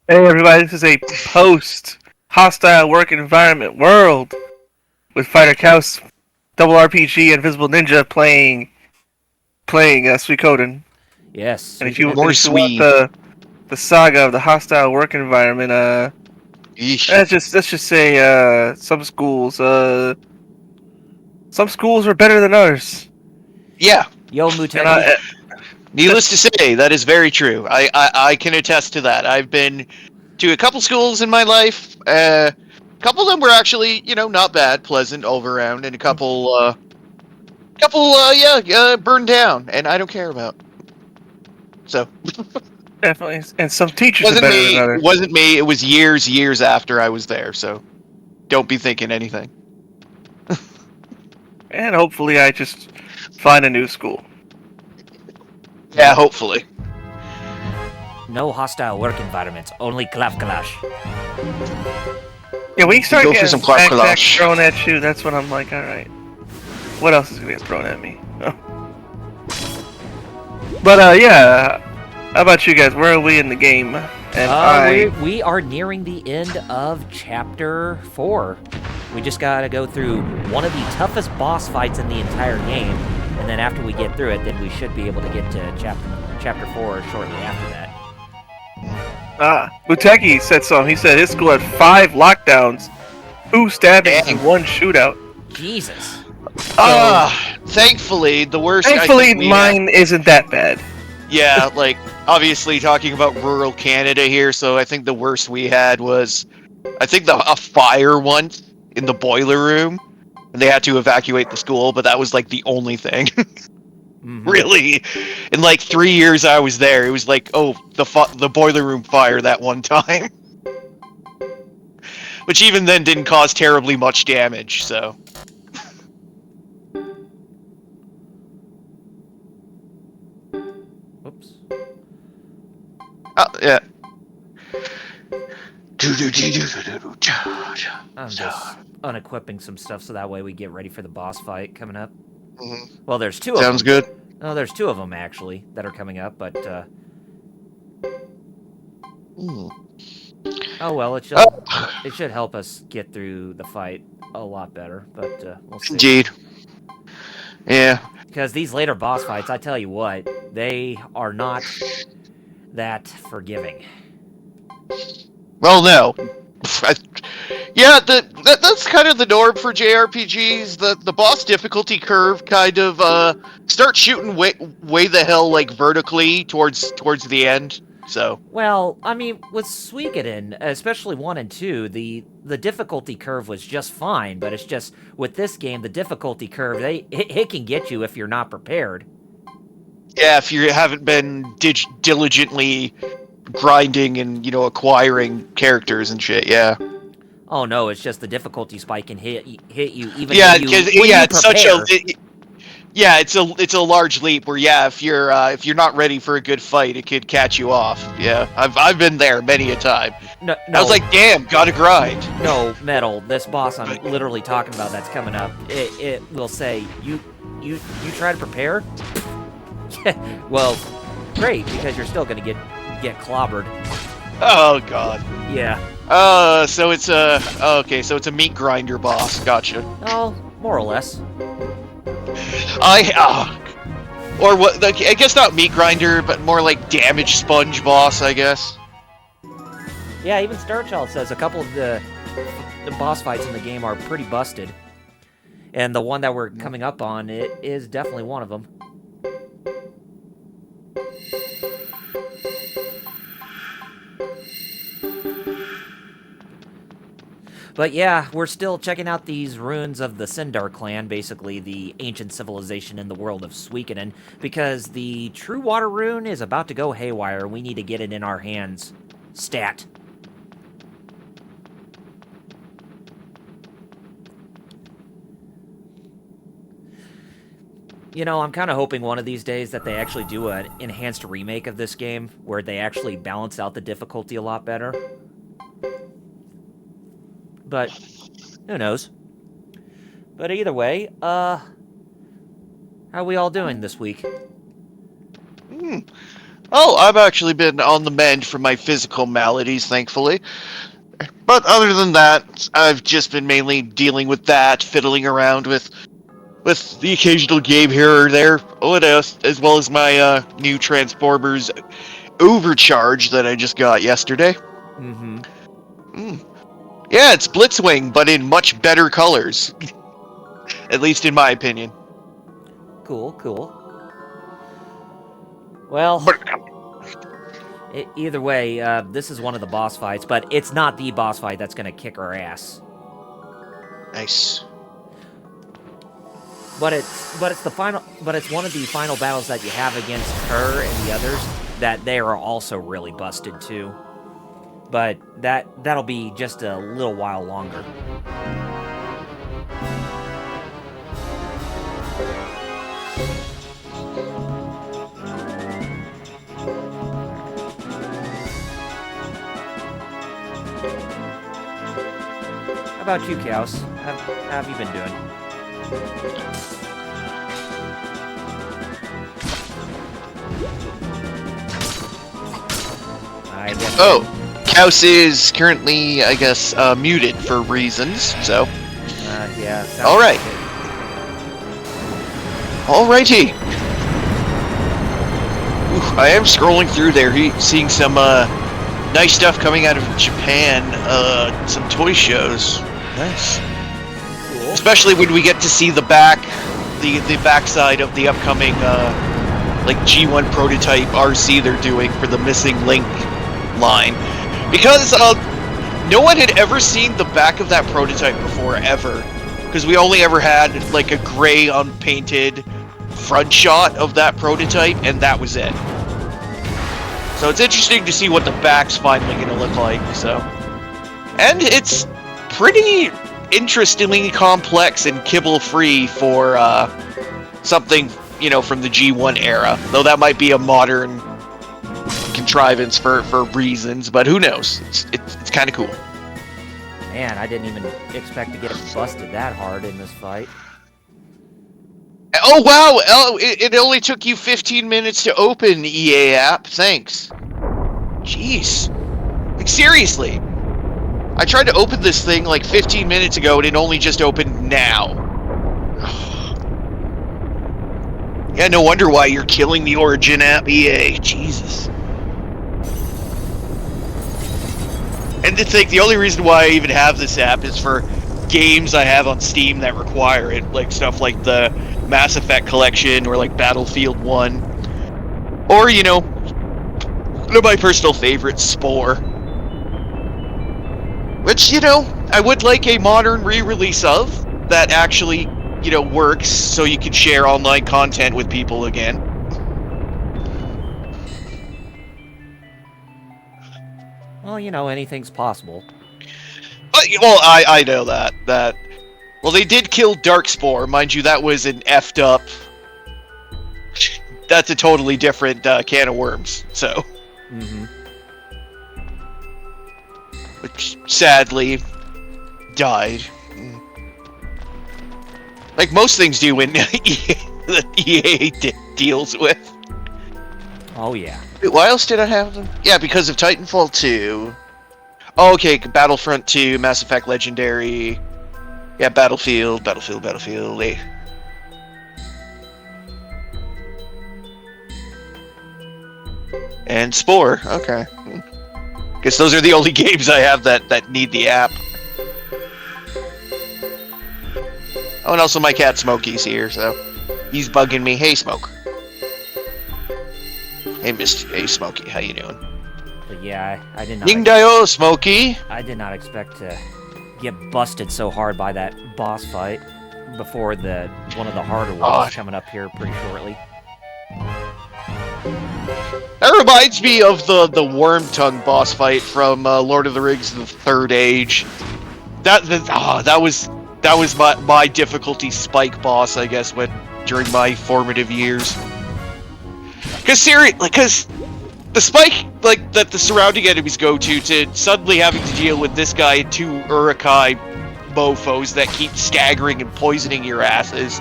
Hey everybody, this is a post-hostile work environment world with Fighter Cows, Double RPG, and Invisible Ninja playing Suikoden. Yes, And if you Suikoden. and More if you want sweet. the saga of the hostile work environment, Yeesh. let's just say some schools are better than others. Yeah, Yo, And Muteki. I needless to say, that is very true. I can attest to that. I've been to a couple schools in my life. A couple of them were actually, not bad, pleasant all around, and a couple, burned down, and I don't care about. So definitely and some teachers are wasn't better than me. others. Wasn't me. It was years after I was there. So don't be thinking anything. And hopefully, I just find a new school. Yeah, hopefully. No hostile work environments, only Klav Kalash. Yeah, when you start Go for getting some Clark backpacks Kalash. thrown at you, that's when I'm like, all right, what else is gonna get thrown at me? But yeah. How about you guys? Where are we in the game? And We are nearing the end of Chapter 4. We just gotta go through one of the toughest boss fights in the entire game, and then after we get through it, then we should be able to get to Chapter 4 shortly after that. Muteki said so. He said his school had 5 lockdowns, 2 stabbings, Dang. and 1 shootout. Jesus. Thankfully, the worst. Thankfully, I think we mine isn't that bad. Yeah, like obviously talking about rural Canada here, so I think the worst we had was I think a fire once in the boiler room, and they had to evacuate the school, but that was like the only thing. Mhm. Really, in like 3 years I was there, it was like, oh, the boiler room fire that one time, which even then didn't cause terribly much damage. So Oops. yeah. I'm just unequipping some stuff so that way we get ready for the boss fight coming up. Mhm. Well, there's 2 of Sounds them. good. Oh, there's 2 of them actually that are coming up, but oh well, it should help us get through the fight a lot better, but we'll see. Indeed. Yeah. Because these later boss fights, I tell you what, they are not that forgiving. Well, no. Yeah, that's kind of the norm for JRPGs. The boss difficulty curve kind of starts shooting way the hell like vertically towards the end. So Well, I mean, with Suikoden, especially 1 and 2, the difficulty curve was just fine, but it's just with this game, the difficulty curve, it can get you if you're not prepared. yeah, if you haven't been diligently grinding and acquiring characters and shit, yeah. Oh no, it's just the difficulty spike can hit you even Yeah, when because you it's such prepare. yeah, it's a large leap where if you're not ready for a good fight, it could catch you off. Yeah, I've been there many a time. No, I was no, like, damn, gotta grind. no, Metal. This boss I'm literally talking about that's coming up. It will say you try to prepare. Well, great because you're still gonna get clobbered. Oh god. Yeah. So it's so it's a meat grinder boss. Gotcha. Oh, more or less. Or what? Like, I guess not meat grinder, but more like damage sponge boss, I guess. Yeah, even Starchild says a couple of the boss fights in the game are pretty busted, and the one that we're coming up on it is definitely one of them. But yeah, we're still checking out these ruins of the Sindar clan, basically the ancient civilization in the world of Suikoden, because the True Water rune is about to go haywire. We need to get it in our hands. Stat. You know, I'm kind of hoping one of these days that they actually do an enhanced remake of this game, where they actually balance out the difficulty a lot better. But who knows? But either way, how we all doing this week? Oh, I've actually been on the mend from my physical maladies, thankfully. But other than that, I've just been mainly dealing with that, fiddling around with the occasional game here or there. Oh, it is, as well as my new Transformers Overcharge that I just got yesterday. Mm-hmm. Yeah, it's Blitzwing, but in much better colors. At least in my opinion. Cool, cool. Well, But either way, this is one of the boss fights, but it's not the boss fight that's gonna kick our ass. nice. But it's the final. But it's one of the final battles that you have against her and the others that they are also really busted too. But that'll be just a little while longer. How about you, Chaos? How have you been doing? I guess. Oh, Kaus is currently, I guess, muted for reasons, so. Yeah. Alright. Alrighty. Ooh, I am scrolling through there, seeing some nice stuff coming out of Japan, some toy shows. Nice. Cool. Especially when we get to see the backside of the upcoming, like G1 prototype RC they're doing for the Missing Link line. Because, no one had ever seen the back of that prototype before, ever. Because we only ever had, like, a gray, unpainted front shot of that prototype, and that was it. So it's interesting to see what the back's finally going to look like, so. And it's pretty interestingly complex and kibble-free for, something, you know, from the G1 era. Though that might be a modern contrivance for reasons, but who knows? It's kind of cool. Man, I didn't even expect to get busted that hard in this fight. Oh wow! Oh, it only took you 15 minutes to open EA app. Thanks. Jeez. Like seriously. I tried to open this thing like 15 minutes ago and it only just opened now. Yeah, no wonder why you're killing the Origin app, EA. Jesus. And to think the only reason why I even have this app is for games I have on Steam that require it, like stuff like the Mass Effect collection or like Battlefield 1. Or, you know, one of my personal favorites, Spore. Which, you know, I would like a modern re-release of that actually, you know, works so you can share online content with people again. Well, you know, anything's possible. But, well, I know that. Well, they did kill Darkspore. Mind you, that was an effed up... That's a totally different can of worms, so... Mm-hmm. Which, sadly, died. Like most things do when that EA deals with. Oh, yeah. Wait, why else did I have them? Yeah, because of Titanfall 2. Oh, okay, Battlefront 2, Mass Effect Legendary. Yeah, Battlefield. Eh. And Spore. Okay. Guess those are the only games I have that need the app. Oh, and also my cat Smokey's here, so he's bugging me. Hey, Smoke. Hey, Smokey. How you doing? But yeah, I did not. Ying Dio, Smokey. I did not expect to get busted so hard by that boss fight before one of the harder ones coming up here pretty shortly. That reminds me of the Worm Tongue boss fight from Lord of the Rings: The Third Age. That was my difficulty spike boss, I guess, during my formative years. Because the spike that the surrounding enemies go to suddenly having to deal with this guy and two Urukai mofos that keep staggering and poisoning your asses.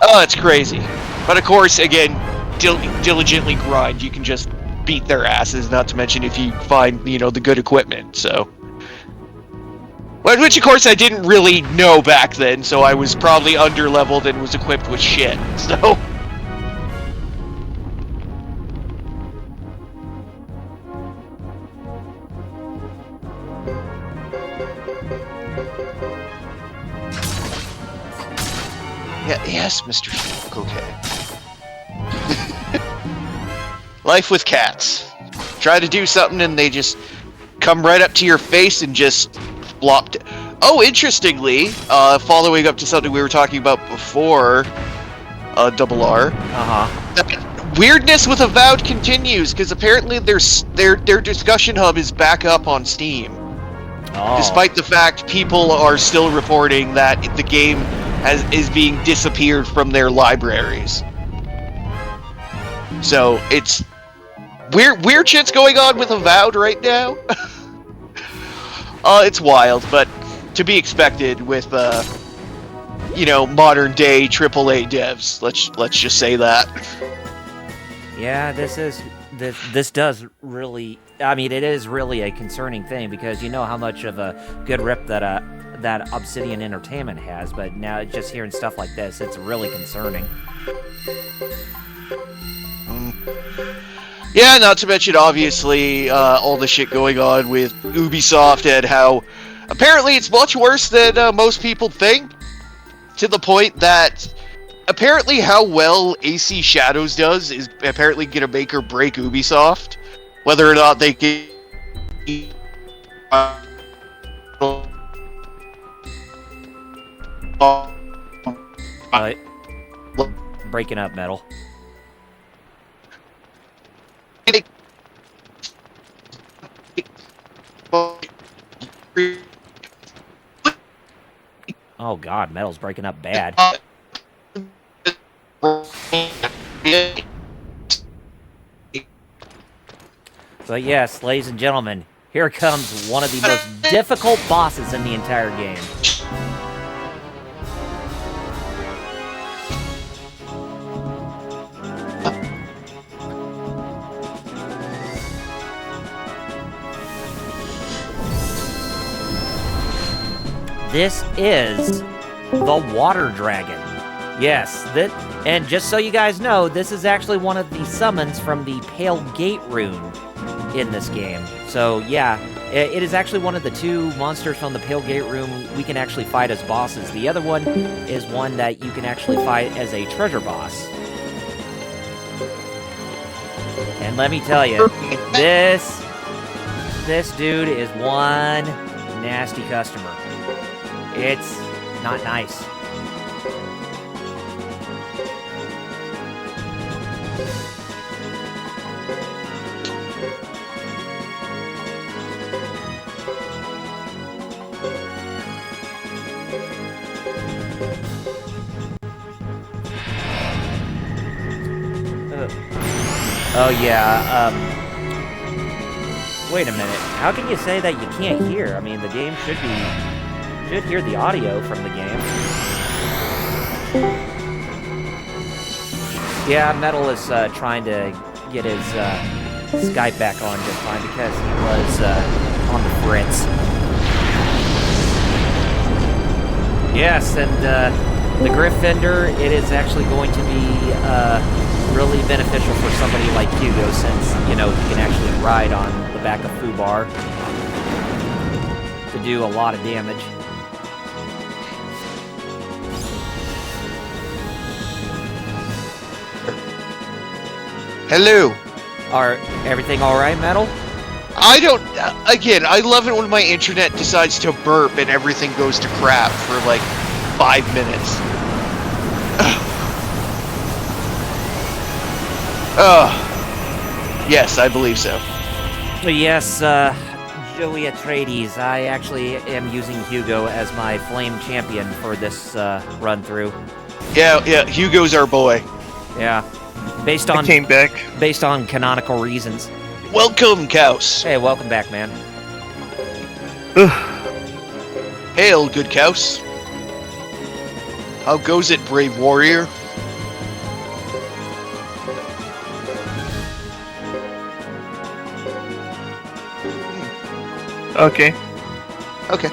Oh, it's crazy. But of course, again, diligently grind, you can just beat their asses. Not to mention if you find the good equipment. So, which of course I didn't really know back then, so I was probably underleveled and was equipped with shit. So. Yeah, yes, Mr. Okay. Life with cats. Try to do something and they just come right up to your face and just flopped. Oh, interestingly, following up to something we were talking about before, Double R. Weirdness with Avowed continues because apparently their discussion hub is back up on Steam. Oh. Despite the fact people are still reporting that the game is being disappeared from their libraries. So it's weird shit's going on with Avowed right now. It's wild, but to be expected with modern day AAA devs. Let's just say that. Yeah, this does really. I mean, it is really a concerning thing because you know how much of a good rep that Obsidian Entertainment has, but now just hearing stuff like this, it's really concerning. Yeah, not to mention obviously all the shit going on with Ubisoft and how apparently it's much worse than most people think. To the point that apparently how well AC Shadows does is apparently gonna make or break Ubisoft, whether or not they can. Breaking up, Metal. Oh God, Metal's breaking up bad. But yes, ladies and gentlemen, here comes one of the most difficult bosses in the entire game. This is the Water Dragon. Yes, and just so you guys know, this is actually one of the summons from the Pale Gate rune in this game. So yeah, it is actually one of the two monsters from the Pale Gate rune we can actually fight as bosses. The other one is one that you can actually fight as a treasure boss. And let me tell you, this dude is one nasty customer. It's not nice. Oh yeah, wait a minute. How can you say that you can't hear? I mean, the game should hear the audio from the game. Yeah, Metal is trying to get his Skype back on just fine because he was on the fritz. Yes, and the Gryffindor, it is actually going to be really beneficial for somebody like Hugo since, he can actually ride on the back of Fubar to do a lot of damage. Hello. Everything all right, Metal? Again, I love it when my internet decides to burp and everything goes to crap for like 5 minutes. Yes, I believe so. Yes, Joey Atreides. I actually am using Hugo as my flame champion for this run-through. Yeah, Hugo's our boy. Yeah. I came back. Based on canonical reasons. Welcome, Kaus. Hey, welcome back, man. Hail, good Kaus. How goes it, brave warrior? Okay. Okay.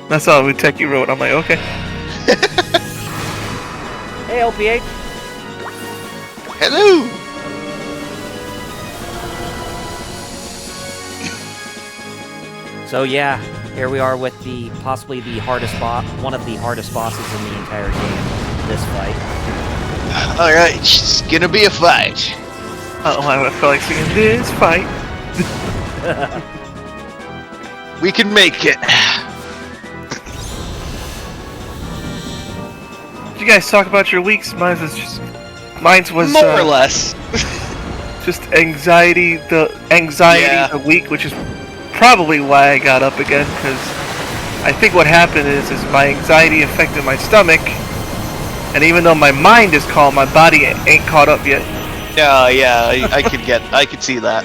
That's all Techie wrote. I'm like, okay. Hey, LPH. Hello. So yeah, here we are with possibly the hardest one of the hardest bosses in the entire game. This fight. All right, it's gonna be a fight. Oh, I feel like singing this fight. We can make it. Did you guys talk about your weeks? Mine was More or less. just anxiety. The the week, which is probably why I got up again. Because I think what happened is my anxiety affected my stomach, and even though my mind is calm, my body ain't caught up yet. Yeah, I could see that.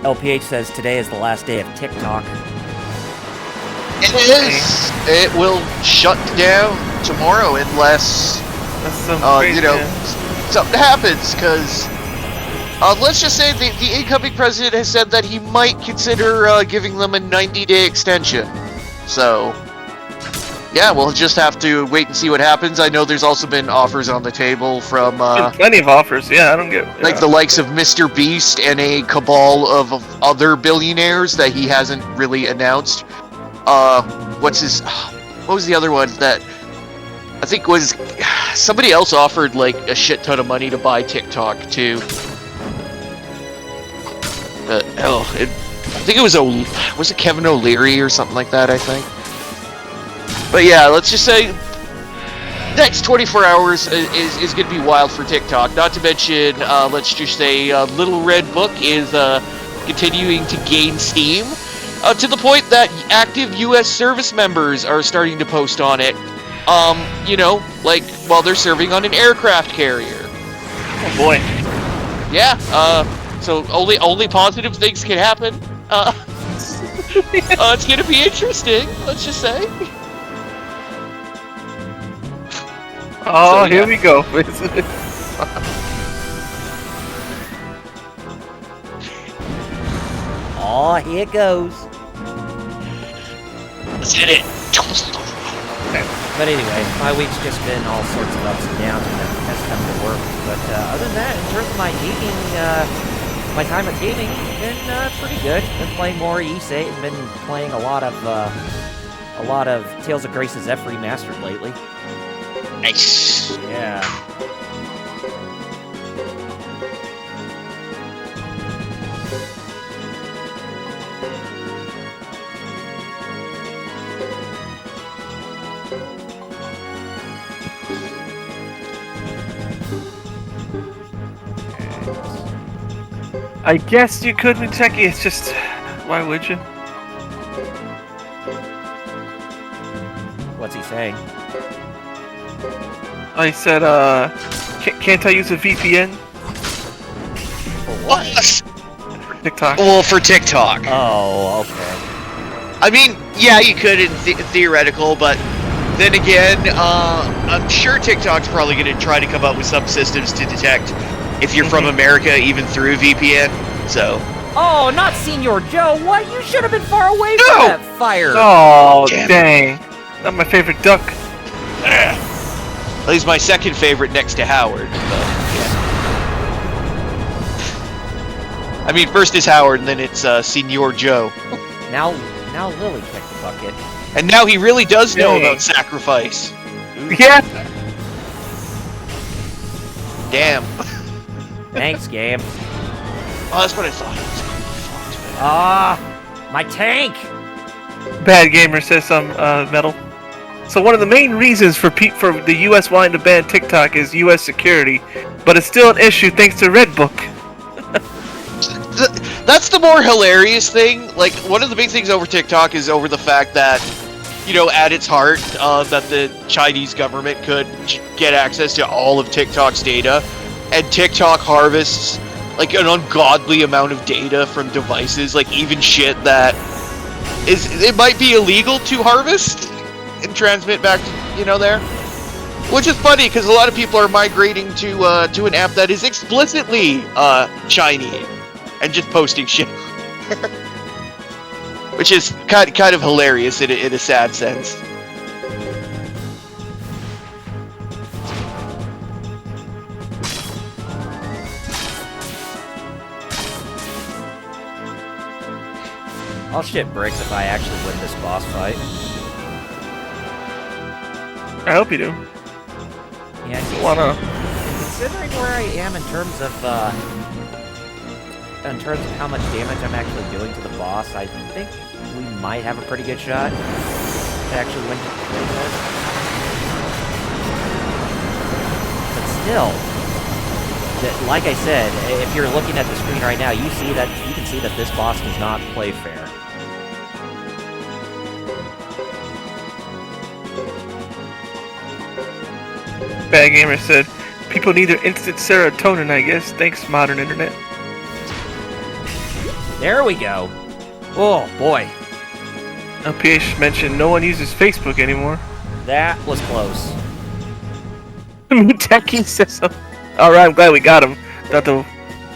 LPH says today is the last day of TikTok. It is. It will shut down tomorrow unless That's some crazy, something happens. Because let's just say the incoming president has said that he might consider giving them a 90-day extension. So yeah, we'll just have to wait and see what happens. I know there's also been offers on the table from plenty of offers. Yeah, I don't get like the likes of Mr. Beast and a cabal of other billionaires that he hasn't really announced. What was the other one that I think was somebody else offered like a shit ton of money to buy TikTok too. I think it was it Kevin O'Leary or something like that, I think. But yeah, let's just say next 24 hours is going to be wild for TikTok. Not to mention, let's just say Little Red Book is continuing to gain steam to the point that active U.S. service members are starting to post on it. Like while they're serving on an aircraft carrier. Oh boy. Yeah. So only positive things can happen. It's going to be interesting. Let's just say. Oh, here we go. Oh, here it goes. Let's hit it. But anyway, my week's just been all sorts of ups and downs when it has come to work. But other than that, in terms of my gaming, my time of gaming, been pretty good. Been playing more E8 and been playing a lot of Tales of Grace's F Remastered lately. Nice. Yeah. I guess you could, Techie. It's just, why would you? What's he saying? I said, can't I use a VPN? For what? TikTok. Well, for TikTok. Oh, okay. I mean, yeah, you could in theoretical, but then again, I'm sure TikTok's probably going to try to come up with some systems to detect if you're from America, even through VPN. So. Oh, not Senior Joe. What? You should have been far away from that fire. Oh, Damn. dang. Not my favorite duck. He's my second favorite next to Howard. But, yeah. I mean, first is Howard, and then it's Senior Joe. Now Lily kicked the bucket. And now he really does know about sacrifice. Yeah. Damn. Thanks, game. Oh, that's what I thought. Ah, my tank. Bad Gamer says some metal. So one of the main reasons for the U.S. wanting to ban TikTok is U.S. security, but it's still an issue thanks to Redbook. That's the more hilarious thing. Like, one of the big things over TikTok is over the fact that, at its heart, that the Chinese government could get access to all of TikTok's data, and TikTok harvests, like, an ungodly amount of data from devices, like, even shit that it might be illegal to harvest and transmit back to, there. Which is funny, because a lot of people are migrating to an app that is explicitly Chinese. and just posting shit. Which is kind of hilarious in a sad sense. I'll shit bricks if I actually win this boss fight. I hope you do. Yeah, considering where I am in terms of how much damage I'm actually doing to the boss, I think we might have a pretty good shot to actually win this. But still, like I said, if you're looking at the screen right now, you can see that this boss does not play fair. Bad Gamer said, people need their instant serotonin, I guess. Thanks, modern internet. There we go. Oh, boy. LPH mentioned no one uses Facebook anymore. That was close. Muteki says so. Alright, I'm glad we got him. Not to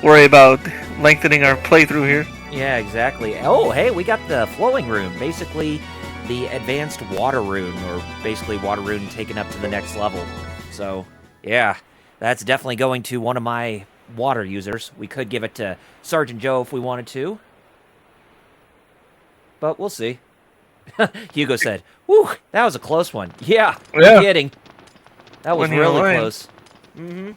worry about lengthening our playthrough here. Yeah, exactly. Oh, hey, we got the flowing rune. Basically, the advanced water rune, or basically water rune taken up to the next level. So, yeah, that's definitely going to one of my water users. We could give it to Sergeant Joe if we wanted to. But we'll see. Hugo said, whew, that was a close one. Yeah, no kidding. That was really close. Mm-hmm.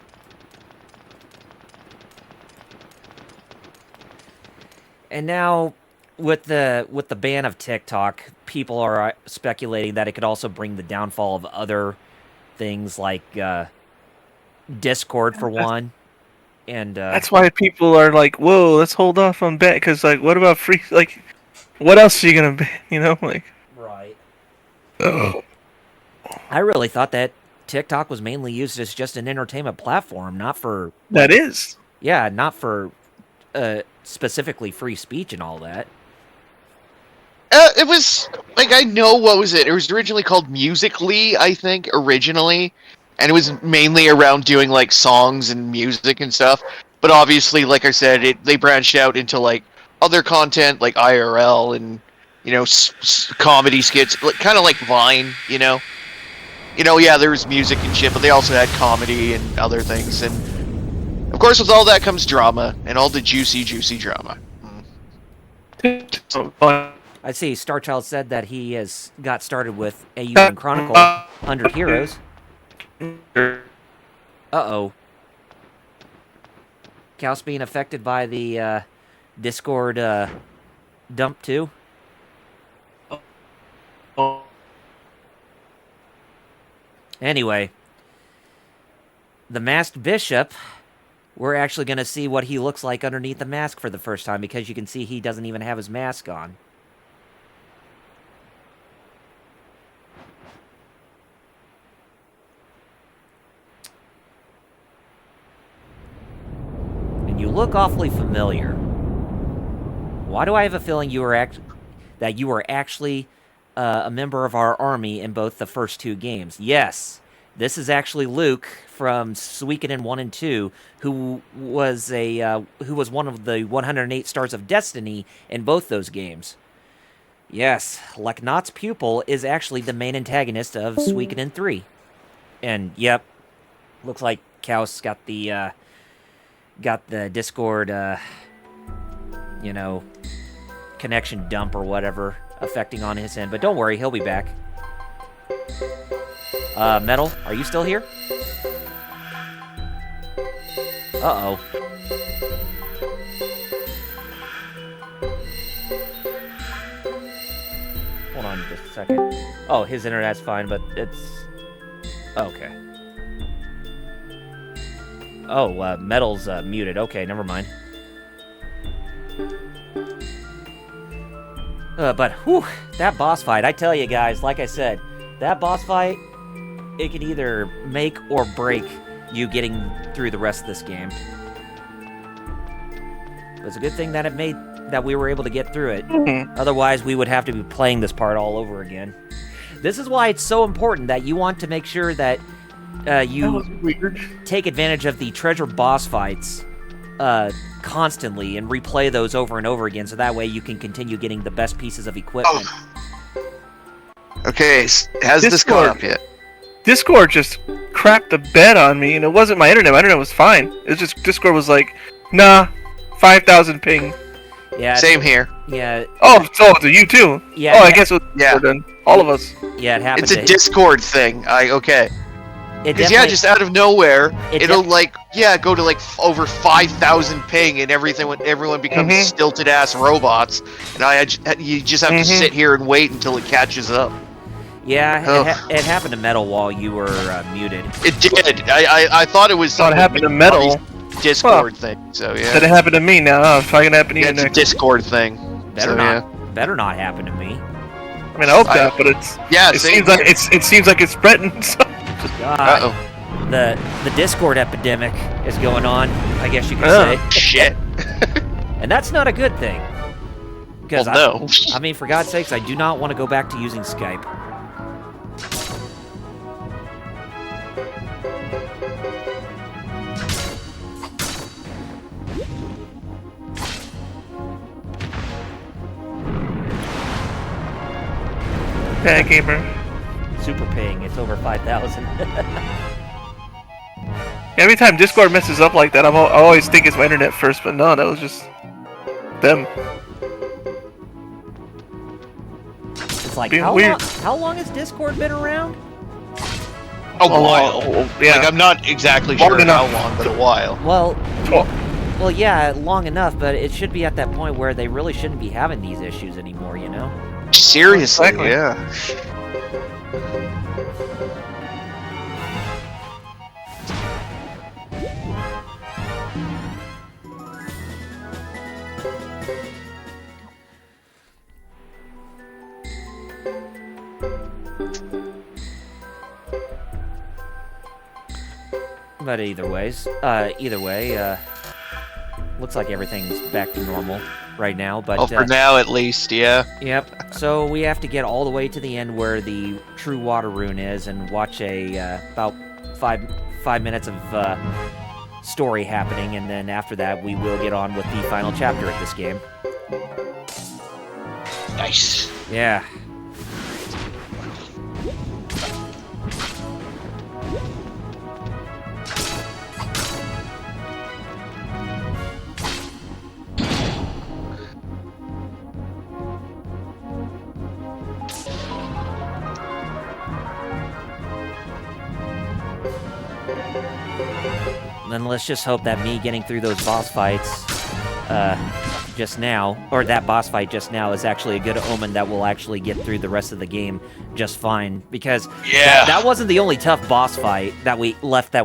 And now, with the ban of TikTok, people are speculating that it could also bring the downfall of other things like Discord, for one. And that's why people are like, whoa, let's hold off on ban, because, like, what about free, like, what else are you gonna ban, you know, like... Right. Oh. I really thought that TikTok was mainly used as just an entertainment platform, not for... That is. Yeah, not for specifically free speech and all that. It was, like, I know, what was it? It was originally called Musical.ly, I think, originally. And it was mainly around doing, like, songs and music and stuff. But obviously, like I said, they branched out into, like, other content, like IRL and, you know, comedy skits, kind of like Vine, you know? You know, yeah, there was music and shit, but they also had comedy and other things. And, of course, with all that comes drama, and all the juicy, juicy drama. I see Starchild said that he has got started with AU Chronicle 100 Heroes. Uh-oh. Kaos being affected by the Discord dump too? Anyway, the masked bishop, we're actually going to see what he looks like underneath the mask for the first time, because you can see he doesn't even have his mask on. And you look awfully familiar. Why do I have a feeling that you were actually a member of our army in both the first two games? Yes, this is actually Luke from Suikoden 1 and 2, who was one of the 108 Stars of Destiny in both those games. Yes, Leknot's pupil is actually the main antagonist of Suikoden 3. And yep, looks like Kaos got the Discord you know, connection dump or whatever affecting on his end, but don't worry, he'll be back. Metal, are you still here? Uh-oh. Hold on just a second. Oh, his internet's fine, but it's... Okay. Oh, Metal's muted. Okay, never mind. But, whew, that boss fight, I tell you guys, like I said, that boss fight, it can either make or break you getting through the rest of this game. It's a good thing that we were able to get through it. Mm-hmm. Otherwise, we would have to be playing this part all over again. This is why it's so important that you want to make sure that you take advantage of the treasure boss fights constantly and replay those over and over again, so that way you can continue getting the best pieces of equipment. Okay, has this gone up yet? Discord just crapped the bed on me, and it wasn't my internet. My internet was fine. It's just Discord was like, nah, 5,000 ping. Yeah. Same here. Yeah. Oh, so to you too. Yeah. Oh, I guess it was then. All of us. Yeah, it happened. It's a Discord thing. Okay. Because just out of nowhere, it'll go to like over 5,000 ping, and everyone becomes stilted ass robots, and you just have to sit here and wait until it catches up. Yeah, it happened to Metal while you were muted. It did. I thought it was something. It happened to Metal. Discord thing. So yeah. That it happened to me now. It's probably gonna happen to you it's next. a Discord thing. Better not happen to me. I mean, I hope that, but it's it seems like it's spreading. So. God, the Discord epidemic is going on, I guess you could say. Shit. And that's not a good thing. Because no. I mean, for God's sakes, I do not want to go back to using Skype. Yeah, gamer. Super ping, it's over 5,000. Every time Discord messes up like that, I always think it's my internet first, but no, that was just them. It's like, how long has Discord been around? A while. Yeah. Like, I'm not exactly sure how long, but a while. Well, yeah, long enough, but it should be at that point where they really shouldn't be having these issues anymore, you know? Seriously, Exactly. Yeah. But either way, looks like everything's back to normal right now. But for now, at least, yeah. Yep. So we have to get all the way to the end where the true water rune is, and watch about 5 minutes of story happening, and then after that, we will get on with the final chapter of this game. Nice. Yeah. Then let's just hope that me getting through those boss fights just now, or that boss fight just now, is actually a good omen that we'll actually get through the rest of the game just fine. Because that wasn't the only tough boss fight that we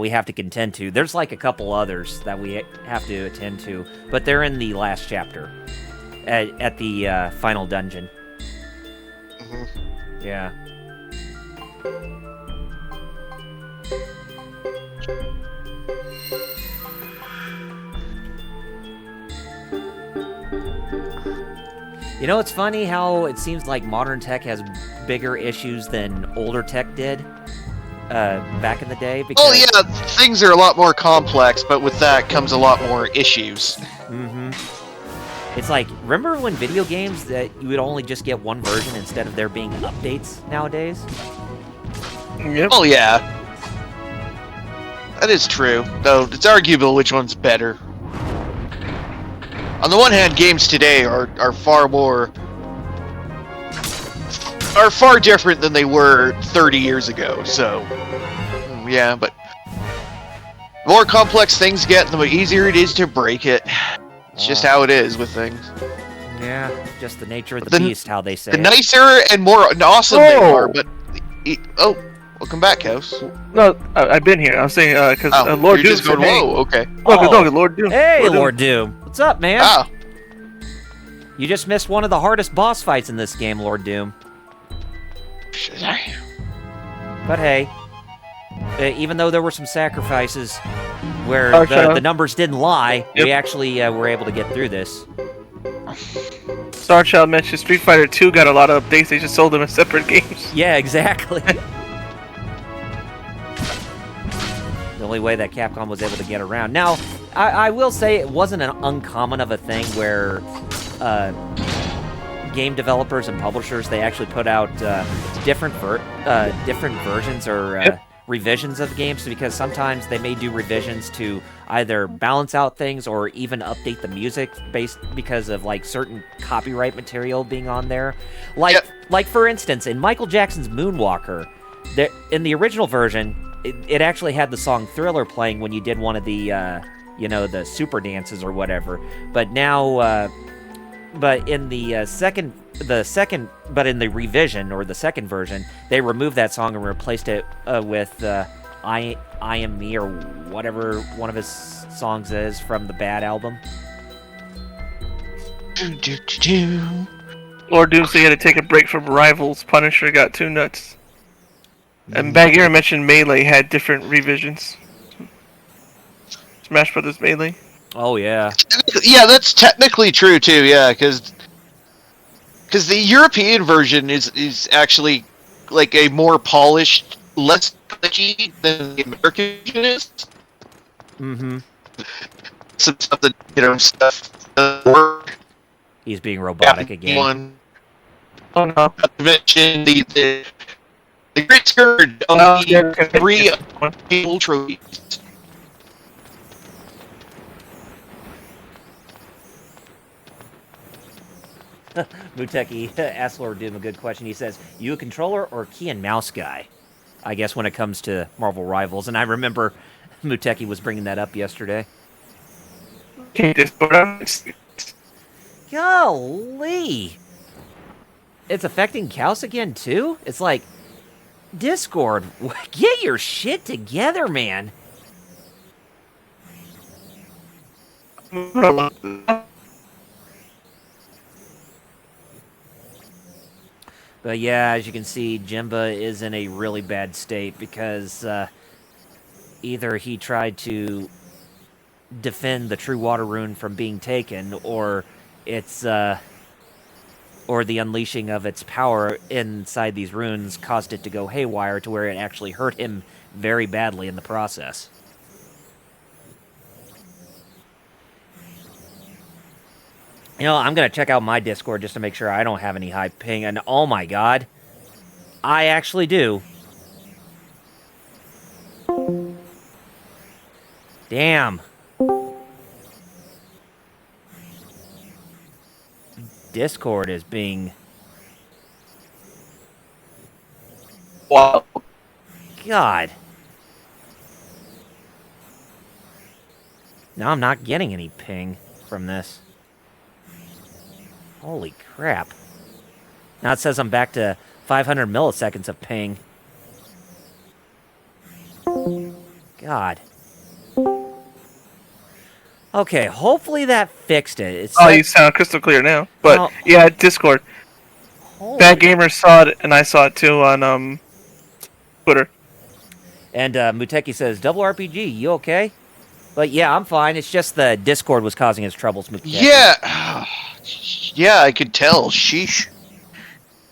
have to contend to. There's like a couple others that we have to attend to, but they're in the last chapter at the final dungeon. Yeah. You know, it's funny how it seems like modern tech has bigger issues than older tech did back in the day. Because... Oh yeah, things are a lot more complex, but with that comes a lot more issues. It's like, remember when video games that you would only just get one version instead of there being updates nowadays? Yep. Oh yeah. That is true, though it's arguable which one's better. On the one hand, games today are far different than they were 30 years ago, so yeah, but the more complex things get, the easier it is to break it. It's just how it is with things. Yeah, just the nature of the beast, how they say the it. nicer and more awesome they are, but... welcome back, House. No, I've been here. I was saying, because Lord Doom said, hey. Whoa, okay. Look, Lord Doom. Hey, Lord Doom. What's up, man? Ah. You just missed one of the hardest boss fights in this game, Lord Doom. But hey, even though there were some sacrifices where the numbers didn't lie, we actually were able to get through this. Starchild mentioned Street Fighter 2 got a lot of updates. They just sold them as separate games. Yeah, exactly. The only way that Capcom was able to get around. Now, I will say it wasn't an uncommon of a thing where game developers and publishers, they actually put out different versions or revisions of games, because sometimes they may do revisions to either balance out things or even update the music based because of like certain copyright material being on there. Like for instance, in Michael Jackson's Moonwalker, in the original version, it actually had the song Thriller playing when you did one of the the super dances or whatever. But now but in the revision or the second version, they removed that song and replaced it with I Am Me, or whatever one of his songs is from the Bad album. Lord Doomsday had to take a break from Rivals. Punisher got too nuts. And Bagheera mentioned Melee had different revisions. Smash Brothers Melee. Oh yeah. Yeah, that's technically true too. Yeah, because the European version is actually like a more polished, less glitchy than the American version is. Mm-hmm. Some stuff that stuff doesn't work. He's being robotic again. Oh no! Not to mention the Great Scourge of the 3 table trophies. Muteki asked Lord Doom a good question. He says, "You a controller or key and mouse guy?" I guess when it comes to Marvel Rivals, and I remember Muteki was bringing that up yesterday. Golly! It's affecting Kaus again, too? It's like, Discord, get your shit together, man! But yeah, as you can see, Jimba is in a really bad state because either he tried to defend the True Water Rune from being taken, or it's or the unleashing of its power inside these runes caused it to go haywire to where it actually hurt him very badly in the process. You know, I'm going to check out my Discord just to make sure I don't have any high ping, and oh my god, I actually do. Damn. Discord is being... Wow. God. Now I'm not getting any ping from this. Holy crap. Now it says I'm back to 500 milliseconds of ping. God. Okay, hopefully that fixed it. You sound crystal clear now. But, yeah, Discord. Bad Gamer saw it, and I saw it too on Twitter. And Muteki says, "Double RPG, you okay?" But yeah, I'm fine. It's just the Discord was causing his troubles, Muteki. Yeah. Yeah, I could tell. Sheesh.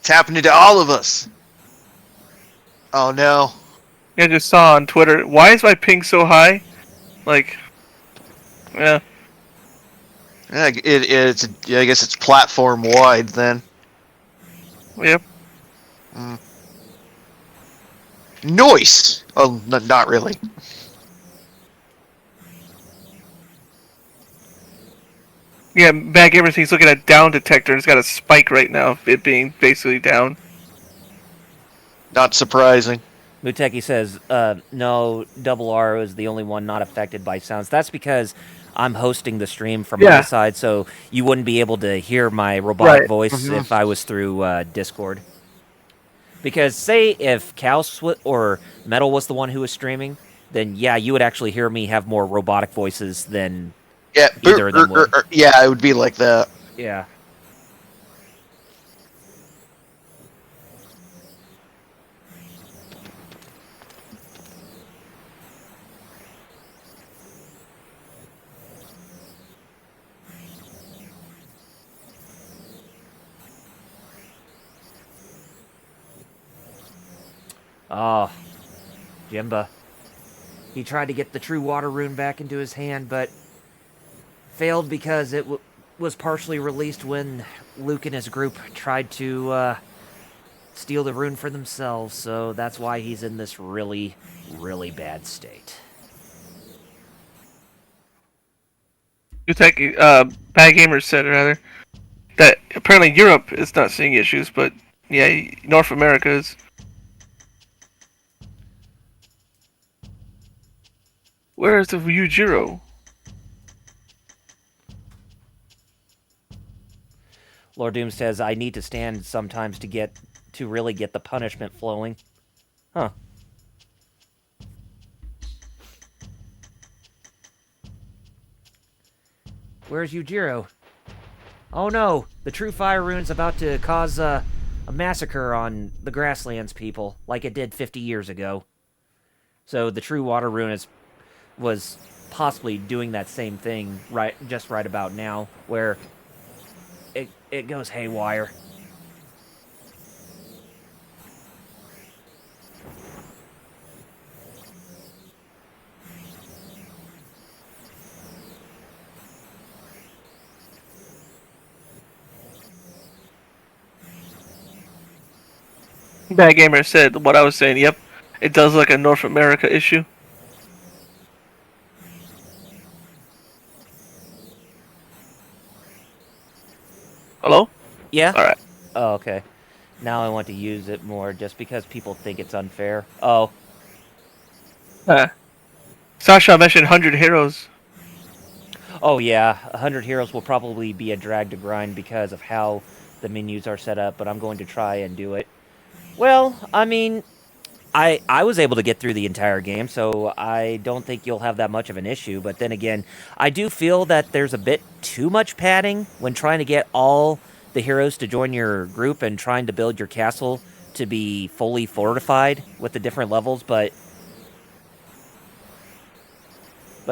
It's happening to all of us. Oh no. I just saw on Twitter, why is my ping so high? Like, yeah. I guess it's platform wide then. Yep. Noise. Oh, not really. Yeah, Bad Gamer he's looking at down detector. It's got a spike right now, it being basically down. Not surprising. Muteki says, no, Double R is the only one not affected by sounds. That's because I'm hosting the stream from my side, so you wouldn't be able to hear my robotic voice if I was through Discord. Because say if Kaus or Metal was the one who was streaming, then yeah, you would actually hear me have more robotic voices than either of them would. Yeah, it would be like that. Yeah. Oh, Jimba. He tried to get the True Water Rune back into his hand, but failed because it was partially released when Luke and his group tried to steal the rune for themselves, so that's why he's in this really, really bad state. Bad Gamer said rather that apparently Europe is not seeing issues, but yeah, North America is. Where is the Yujiro? Lord Doom says, I need to stand sometimes to really get the punishment flowing. Huh. Where's Yujiro? Oh no, the true fire rune's about to cause a massacre on the Grasslands people, like it did 50 years ago. So the true water rune was possibly doing that same thing just right about now, where it goes haywire. Bad Gamer said what I was saying. Yep, it does look like a North America issue. Hello? Yeah? Alright. Oh, okay. Now I want to use it more just because people think it's unfair. Oh. Sasha mentioned 100 heroes. Oh yeah, 100 heroes will probably be a drag to grind because of how the menus are set up, but I'm going to try and do it. Well, I mean, I was able to get through the entire game, so I don't think you'll have that much of an issue. But then again, I do feel that there's a bit too much padding when trying to get all the heroes to join your group and trying to build your castle to be fully fortified with the different levels, but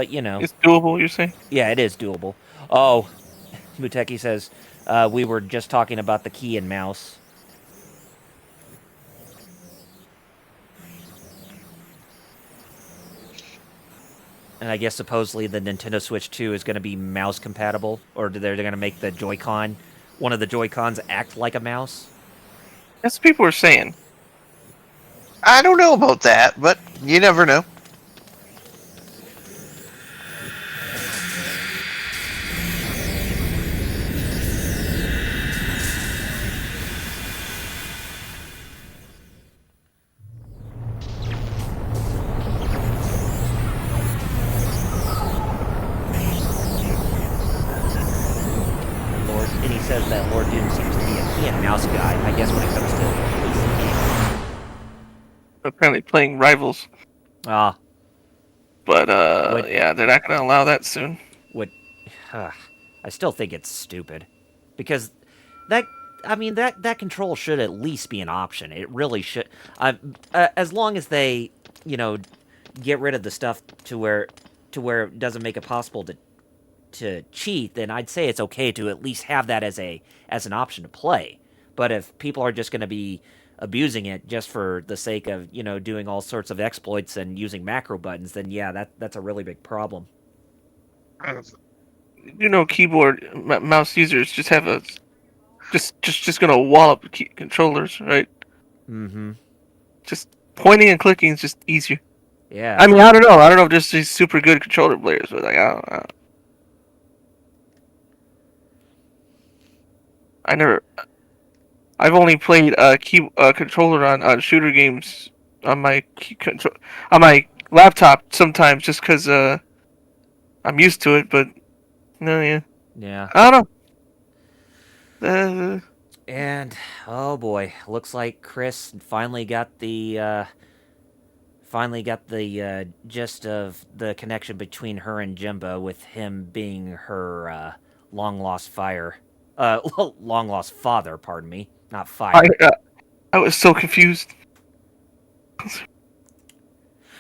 you know. It's doable, you're saying? Yeah, it is doable. Oh, Muteki says, we were just talking about the key and mouse. And I guess supposedly the Nintendo Switch 2 is going to be mouse compatible, or they're going to make the Joy-Con, one of the Joy-Cons act like a mouse. That's what people are saying. I don't know about that, but you never know. And he says that Lord Doom seems to be a key and mouse guy, I guess when it comes to PC games. Apparently playing Rivals. Ah. But, yeah, they're not going to allow that soon. I still think it's stupid. Because that control should at least be an option. It really should. As long as they, get rid of the stuff to where it doesn't make it possible to cheat, then I'd say it's okay to at least have that as an option to play. But if people are just going to be abusing it just for the sake of, doing all sorts of exploits and using macro buttons, then yeah, that's a really big problem. Keyboard mouse users just have a just gonna wallop controllers, right? Mm-hmm. Just pointing and clicking is just easier. Yeah. I mean, I don't know. I don't know if just these super good controller players, but like, I don't. I've only played controller on shooter games on my on my laptop sometimes just because I'm used to it. But no, yeah. Yeah. I don't know. And oh boy, looks like Chris finally got the gist of the connection between her and Jimbo, with him being her long lost long lost father. Pardon me, not fire. I was so confused.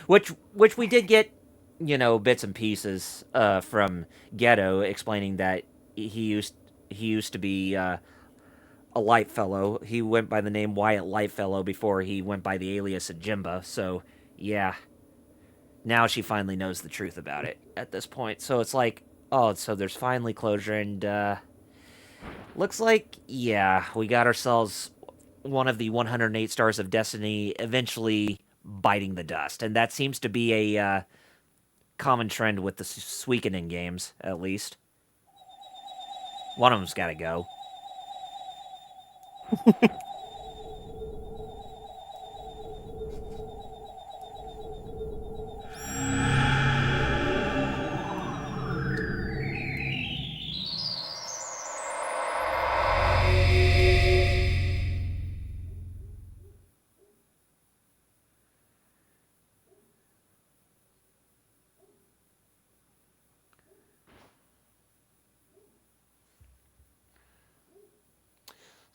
Which we did get, bits and pieces from Ghetto explaining that he used to be a Lightfellow. He went by the name Wyatt Lightfellow before he went by the alias of Jimba. So yeah, now she finally knows the truth about it at this point. So it's like, Oh, so there's finally closure, and looks like, yeah, we got ourselves one of the 108 Stars of Destiny eventually biting the dust, and that seems to be a common trend with the Suikoden games, at least. One of them's got to go.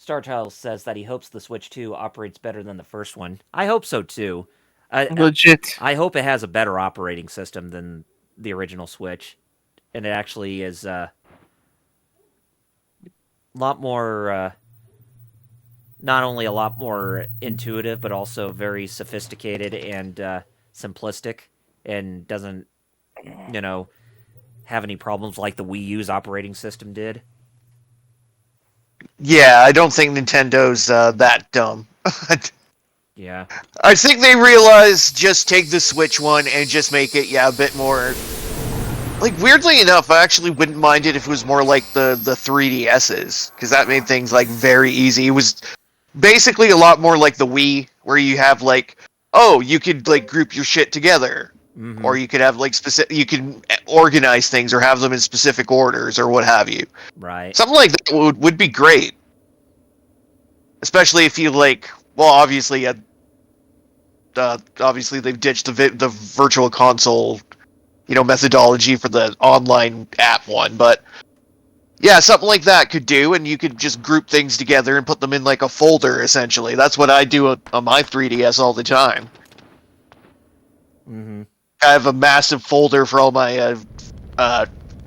Starchild says that he hopes the Switch 2 operates better than the first one. I hope so too. Legit. I hope it has a better operating system than the original Switch, and it actually is a lot more, not only a lot more intuitive, but also very sophisticated and simplistic, and doesn't, you know, have any problems like the Wii U's operating system did. Yeah, I don't think Nintendo's that dumb. Yeah. I think they realized just take the Switch one and just make it, a bit more. Like, weirdly enough, I actually wouldn't mind it if it was more like the 3DS's, because that made things, like, very easy. It was basically a lot more like the Wii, where you have, like, oh, you could, like, group your shit together. Mm-hmm. Or you could have, like, you could organize things or have them in specific orders or what have you. Right. Something like that would be great. Especially if you, like, well, obviously, obviously they've ditched the virtual console, methodology for the online app one, but yeah, something like that could do, and you could just group things together and put them in like a folder, essentially. That's what I do on my 3DS all the time. Mm-hmm. I have a massive folder for all my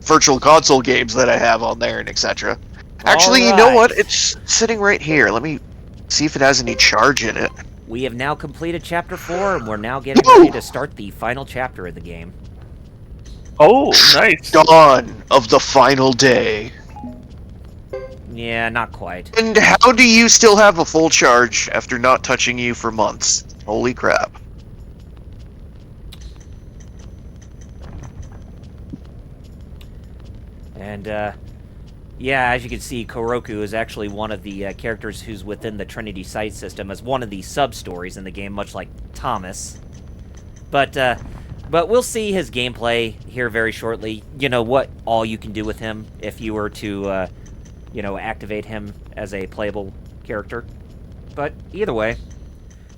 virtual console games that I have on there and etc. Actually, you know what? It's sitting right here. Let me see if it has any charge in it. We have now completed Chapter 4, and we're now getting ready to start the final chapter of the game. Oh, nice. Dawn of the final day. Yeah, not quite. And how do you still have a full charge after not touching you for months? Holy crap. And, yeah, as you can see, Koroku is actually one of the characters who's within the Trinity Sight system as one of the sub-stories in the game, much like Thomas. But we'll see his gameplay here very shortly. You know, what all you can do with him if you were to, activate him as a playable character. But either way,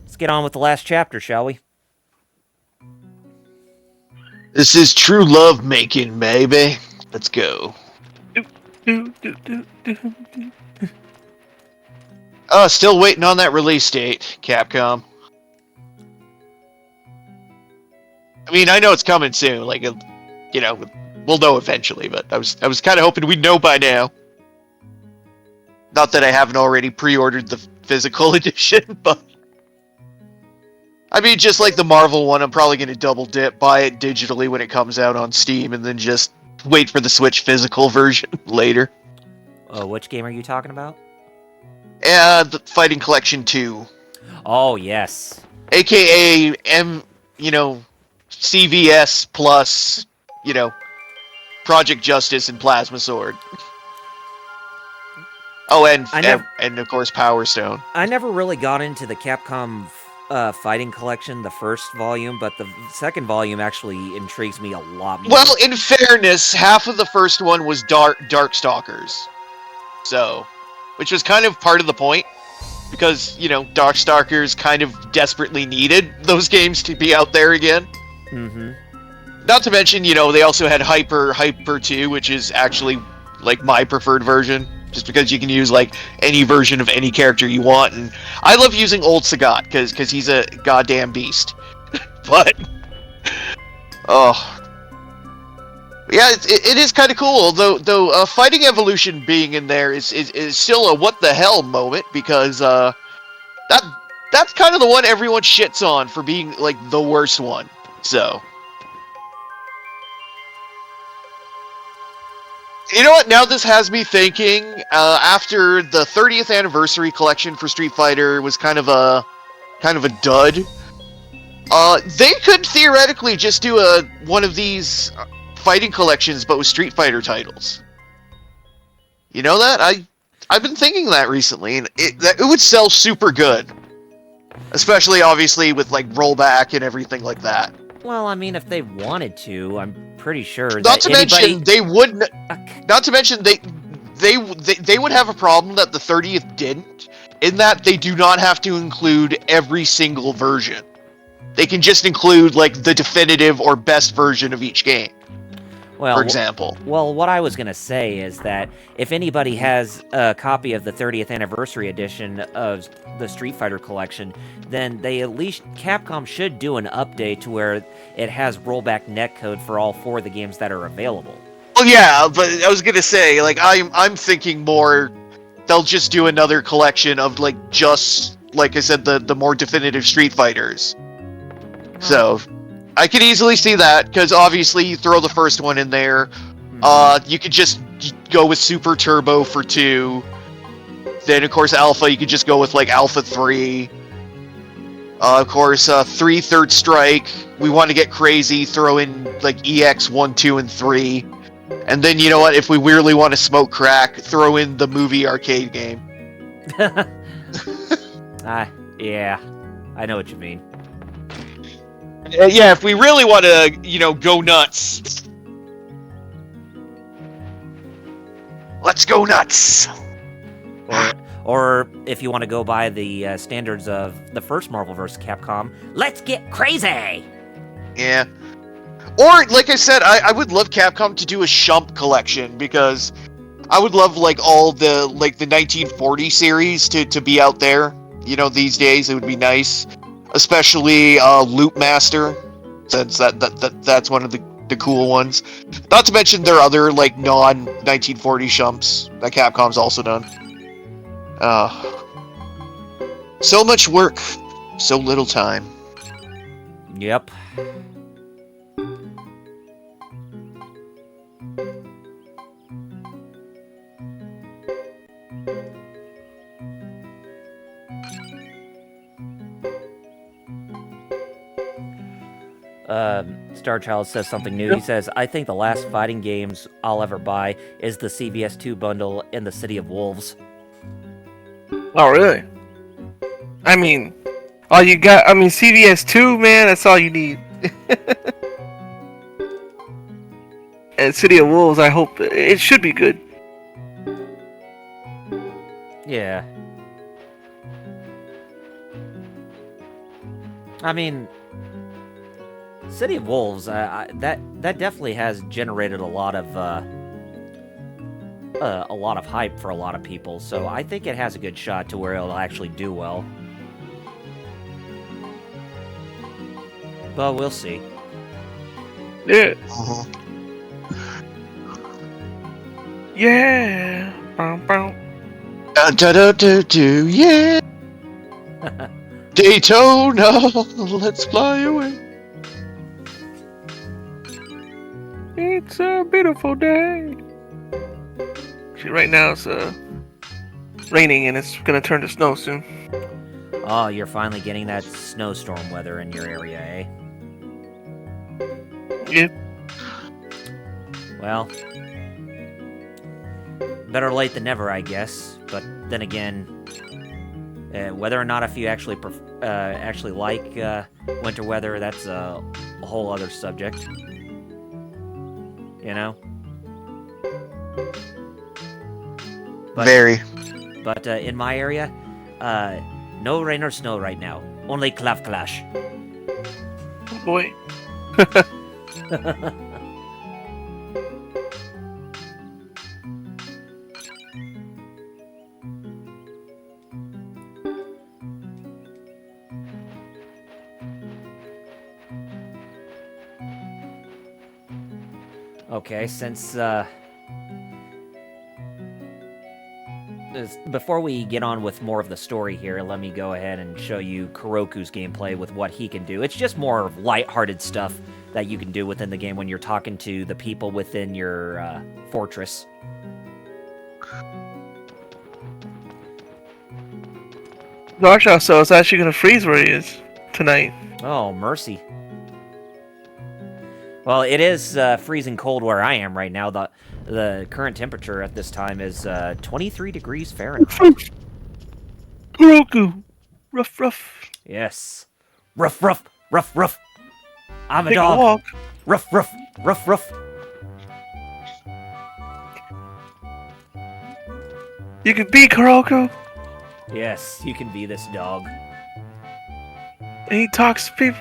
let's get on with the last chapter, shall we? This is true love making, baby. Let's go. Still waiting on that release date, Capcom. I mean, I know it's coming soon. Like, we'll know eventually. But I was kind of hoping we'd know by now. Not that I haven't already pre-ordered the physical edition, but I mean, just like the Marvel one, I'm probably going to double dip, buy it digitally when it comes out on Steam, and then just wait for the Switch physical version later. Oh, which game are you talking about? The Fighting Collection 2. Oh, yes. AKA CVS plus, Project Justice and Plasma Sword. Oh, and of course Power Stone. I never really got into the Capcom Fighting Collection, the first volume, but the second volume actually intrigues me a lot more. Well, in fairness, half of the first one was Darkstalkers. So, which was kind of part of the point, because, Darkstalkers kind of desperately needed those games to be out there again. Mm-hmm. Not to mention, they also had Hyper 2, which is actually, like, my preferred version. Just because you can use, like, any version of any character you want. And I love using old Sagat, because he's a goddamn beast. But, oh. Yeah, it is kind of cool, though Fighting Evolution being in there is still a what the hell moment, because, that's kind of the one everyone shits on for being, like, the worst one. So. You know what? Now this has me thinking. After the 30th anniversary collection for Street Fighter was kind of a dud. They could theoretically just do one of these fighting collections, but with Street Fighter titles. You know that? I've been thinking that recently, and it would sell super good. Especially, obviously, with like rollback and everything like that. Well, I mean, if they wanted to, I'm pretty sure Not to mention, they would. Not to mention, they would have a problem that the 30th didn't, in that they do not have to include every single version. They can just include like the definitive or best version of each game. Well, for example. Well, what I was going to say is that if anybody has a copy of the 30th anniversary edition of the Street Fighter collection, then Capcom should do an update to where it has rollback netcode for all 4 of the games that are available. Well, yeah, but I was going to say, like, I'm thinking more, they'll just do another collection of, like, just, like I said, the more definitive Street Fighters. So, I could easily see that, because obviously you throw the first one in there. You could just go with Super Turbo for 2. Then, of course, Alpha, you could just go with, like, Alpha 3. Of course, 3 Third Strike. We want to get crazy, throw in, like, EX 1, 2, and 3. And then, you know what, if we really want to smoke crack, throw in the movie arcade game. Yeah, I know what you mean. Yeah, if we really want to, you know, go nuts. Let's go nuts! Or if you want to go by the standards of the first Marvel vs. Capcom, let's get crazy! Yeah. Or, like I said, I would love Capcom to do a Shump collection, because I would love, like, all the, like, the 1940 series to be out there. You know, these days, it would be nice. Especially Loop Master, since that's one of the cool ones. Not to mention their other like non-1940 shumps that Capcom's also done. So much work, so little time. Yep. Starchild says something new. He says, I think the last fighting games I'll ever buy is the CVS2 bundle in the City of Wolves. Oh, really? I mean, all you got, I mean, CVS2, man, that's all you need. And City of Wolves, I hope, it should be good. Yeah. I mean, City of Wolves, that definitely has generated a lot of hype for a lot of people. So I think it has a good shot to where it'll actually do well. But we'll see. Yeah. Yeah. Yeah. Daytona, let's fly away. It's a beautiful day. Actually, right now it's raining and it's gonna turn to snow soon. Oh, you're finally getting that snowstorm weather in your area, eh? Yeah. Well, better late than never, I guess. But then again, whether or not if you actually like winter weather, that's a whole other subject. You know? But in my area, no rain or snow right now. Only Clav Clash. Oh boy. Okay, since before we get on with more of the story here, let me go ahead and show you Kuroku's gameplay with what he can do. It's just more lighthearted stuff that you can do within the game when you're talking to the people within your fortress. Darshaw so is actually gonna freeze where he is tonight. Oh, mercy. Well, it is freezing cold where I am right now. The current temperature at this time is 23 degrees Fahrenheit. Kuroku! Ruff, ruff. Yes. Ruff, ruff, ruff, ruff. I'm a Take dog. a walk. Ruff, ruff, ruff, ruff. You can be Kuroku. Yes, you can be this dog. And he talks to people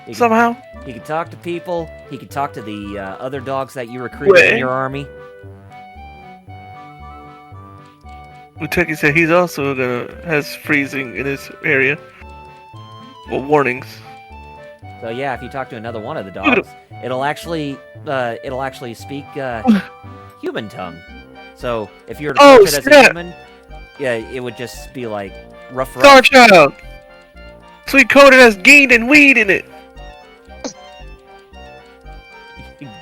He can, somehow. he can talk to people. He can talk to the other dogs that you recruited in your army. Uteki said he's also has freezing in his area. Well, warnings. So yeah, if you talk to another one of the dogs, it'll actually speak human tongue. So if you were to approach it as a human, yeah, it would just be like ruff ruff. Star Child! Suikoden has gain and weed in it!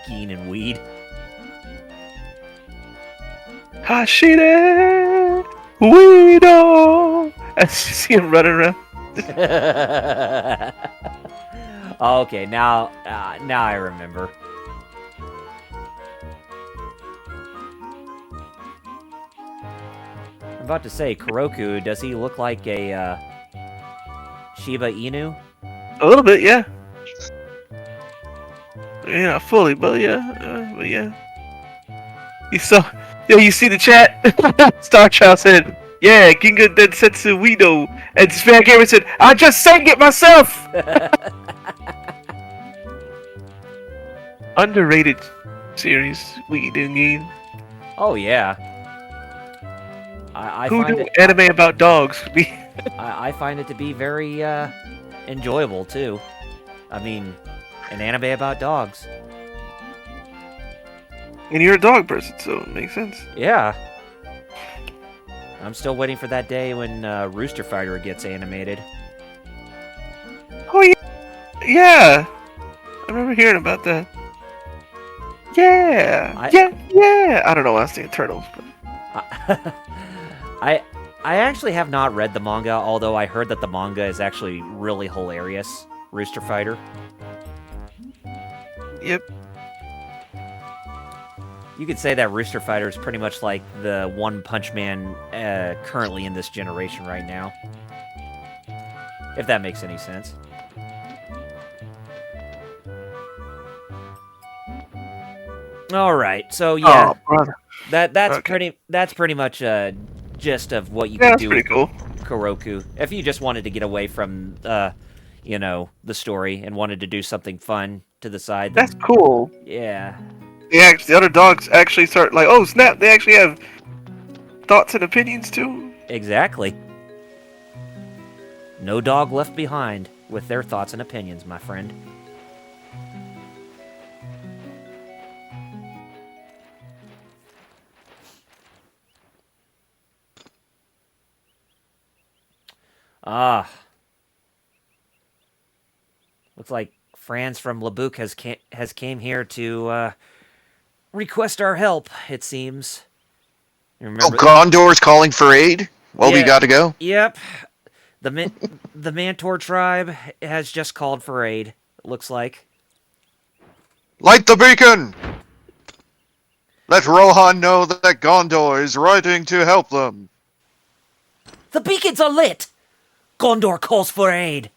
Geen and weed. Hashire! Weedo! I see him running around. Okay, now I remember. I'm about to say, Kuroku, does he look like a Shiba Inu? A little bit, yeah. Yeah, not fully, but yeah. You saw, you see the chat? Star Child said, yeah, Ginga Densetsu Weedo. And Span Gamer said, I just sang it myself! Underrated series, Weed and Game. Oh yeah. I Who find knew it, anime about dogs? I find it to be very enjoyable too. I mean, an anime about dogs. And you're a dog person, so it makes sense. Yeah. I'm still waiting for that day when Rooster Fighter gets animated. Oh yeah, yeah. I remember hearing about that. Yeah, yeah. I don't know why I was thinking turtles, but I actually have not read the manga, although I heard that the manga is actually really hilarious. Rooster Fighter. yep. You could say that Rooster Fighter is pretty much like the One Punch Man currently in this generation right now. If that makes any sense. All right, so yeah, Oh, brother. that's okay. pretty much gist of what you Yeah, could that's do pretty with cool. Kuroku. If you just wanted to get away from you know, the story and wanted to do something fun to the side, then, That's cool. yeah. The other dogs actually start like, oh snap! They actually have thoughts and opinions too. Exactly. No dog left behind with their thoughts and opinions, my friend. Ah. Looks like Franz from Labouk has came here to request our help, it seems. You Oh, remember? Gondor's calling for aid? Well, we Yeah. gotta go. Yep. The Mantor tribe has just called for aid, it looks like. Light the beacon! Let Rohan know that Gondor is writing to help them. The beacons are lit! Gondor calls for aid.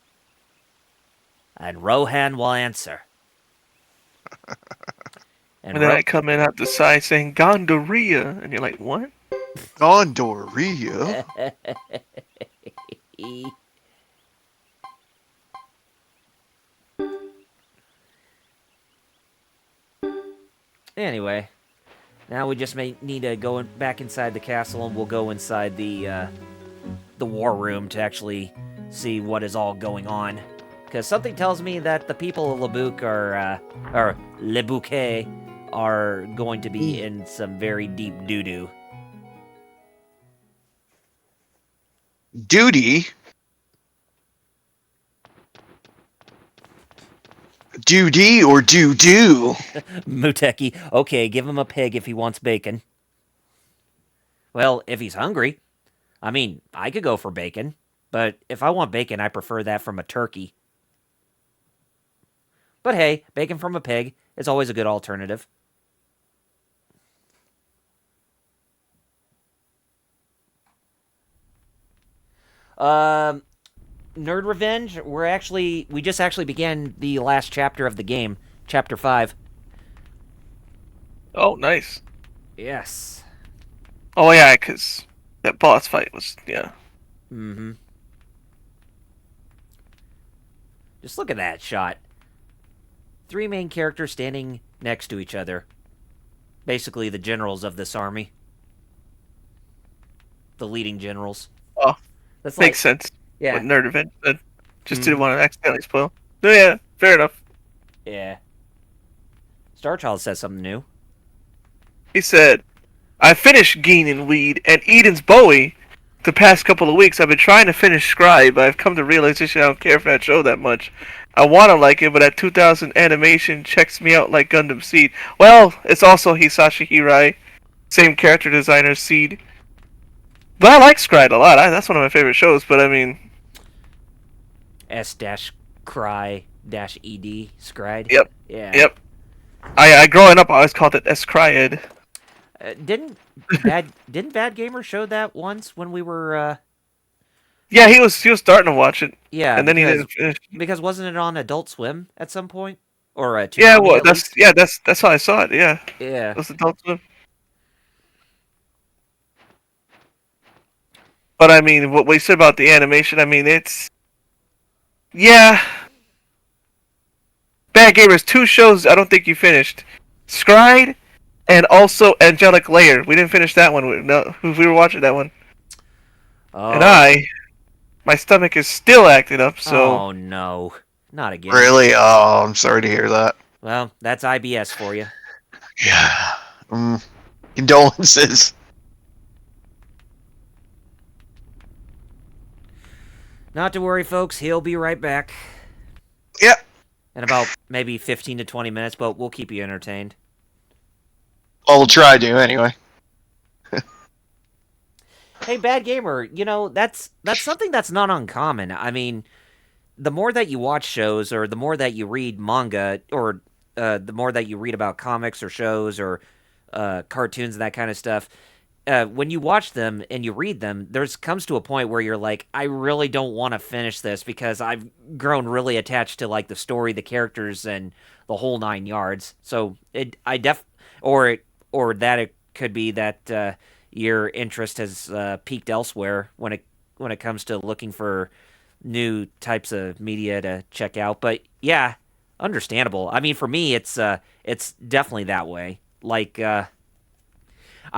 And Rohan will answer. And then I come in out the side saying Gondoria, and you're like, what? Gondoria? Anyway, now we just may need to go back inside the castle, and we'll go inside the war room to actually see what is all going on. Because something tells me that the people of Labouk or Le Bouquet, are going to be in some very deep doo-doo. Duty? Duty or doo-doo? Muteki, okay, give him a pig if he wants bacon. Well, if he's hungry, I mean, I could go for bacon, but if I want bacon, I prefer that from a turkey. But hey, bacon from a pig is always a good alternative. Um, Nerd Revenge. We just actually began the last chapter of the game, chapter 5. Oh, nice. Yes. Oh yeah, because that boss fight was yeah. Mm-hmm. Just look at that shot. Three main characters standing next to each other. Basically, the generals of this army. The leading generals. Oh, That's makes like, sense. What yeah. Nerd Event said. Just didn't Mm-hmm. want to accidentally spoil. No, yeah, fair enough. Yeah. Starchild says something new. He said, "I finished Geen and Weed and Eden's Bowie. The past couple of weeks, I've been trying to finish Scribe, but I've come to realization I don't care for that show that much. I want to like it, but that 2000 animation checks me out like Gundam Seed. Well, it's also Hisashi Hirai, same character designer Seed. But I like Scribe a lot. That's one of my favorite shows. But I mean, S-cry-ed scried. yep, Yeah. yep. I growing up, I always called it S Cryed. Didn't Bad Gamer show that once when we were Yeah, he was starting to watch it, yeah, and then he didn't finish. because wasn't it on Adult Swim at some point? Or Yeah, Toonami well, at least? that's how I saw it. Yeah, Yeah. it was Adult Swim. But I mean, what we said about the animation, I mean, it's yeah. Bad Gamers, two shows I don't think you finished. Scried and also Angelic Layer. We didn't finish that one. We were watching that one. And Oh. my stomach is still acting up, so Oh no. Not again. Really? Oh, I'm sorry to hear that. Well, that's IBS for you. Yeah. Condolences. Not to worry, folks. He'll be right back Yeah. in about maybe 15 to 20 minutes, but we'll keep you entertained. Well, we'll try to anyway. Hey, Bad Gamer, that's something that's not uncommon. I mean, the more that you watch shows or the more that you read manga or the more that you read about comics or shows or cartoons and that kind of stuff, when you watch them and you read them, there's comes to a point where you're like, I really don't want to finish this because I've grown really attached to like the story, the characters, and the whole nine yards. So or or that it could be that your interest has peaked elsewhere when it comes to looking for new types of media to check out. But yeah, understandable. I mean, for me, it's definitely that way. Like I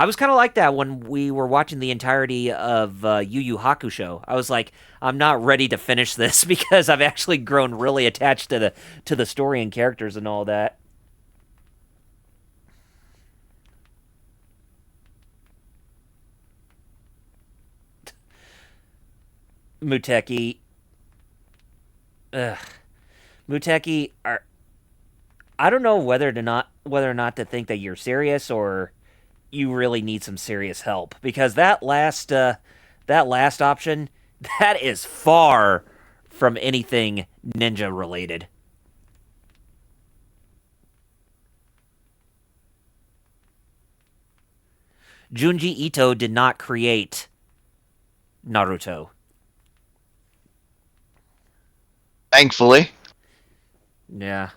was kind of like that when we were watching the entirety of Yu Yu Hakusho. I was like, I'm not ready to finish this because I've actually grown really attached to the story and characters and all that. Muteki, ugh. Muteki, I don't know whether or not to think that you're serious or you really need some serious help because that last option that is far from anything ninja related. Junji Ito did not create Naruto. Thankfully. Yeah.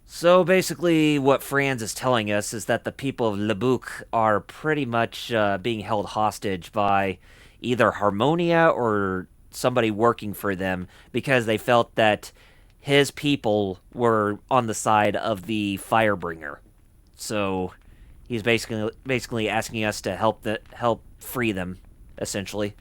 So basically, what Franz is telling us is that the people of Lebuk are pretty much being held hostage by either Harmonia or somebody working for them because they felt that his people were on the side of the Firebringer. So he's basically asking us to help free them, essentially.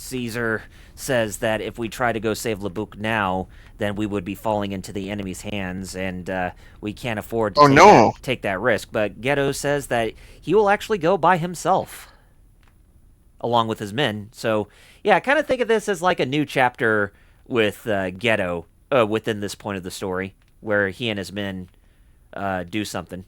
Caesar says that if we try to go save Labuk now, then we would be falling into the enemy's hands, and we can't afford to take that risk. But Ghetto says that he will actually go by himself, along with his men. So, yeah, kind of think of this as like a new chapter with Ghetto within this point of the story, where he and his men do something.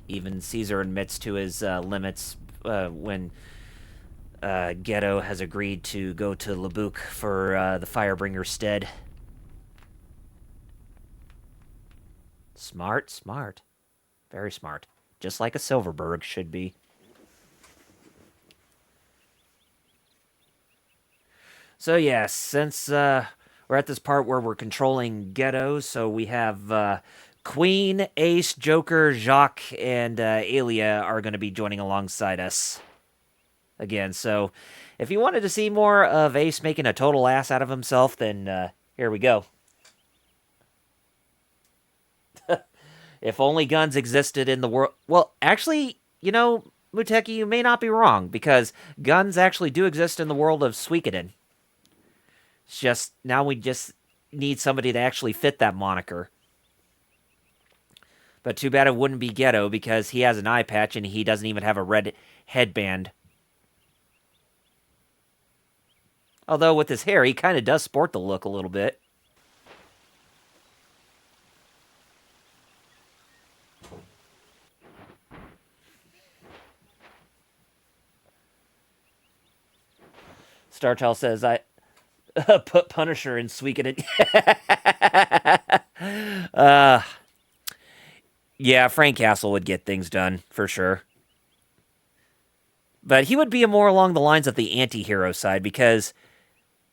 Even Caesar admits to his limits when Ghetto has agreed to go to Labuk for the Firebringer's stead. Smart. Very smart. Just like a Silverberg should be. So yes, since we're at this part where we're controlling Ghetto, so we have Queen, Ace, Joker, Jacques, and Alia are going to be joining alongside us again. So if you wanted to see more of Ace making a total ass out of himself, then here we go. If only guns existed in the world... Well, actually, you know, Muteki, you may not be wrong, because guns actually do exist in the world of Suikoden. It's just, now we just need somebody to actually fit that moniker. But too bad it wouldn't be Ghetto, because he has an eye patch and he doesn't even have a red headband. Although with his hair, he kind of does sport the look a little bit. Starchild says, I put Punisher in Suikoden. Yeah, Frank Castle would get things done, for sure. But he would be more along the lines of the anti-hero side, because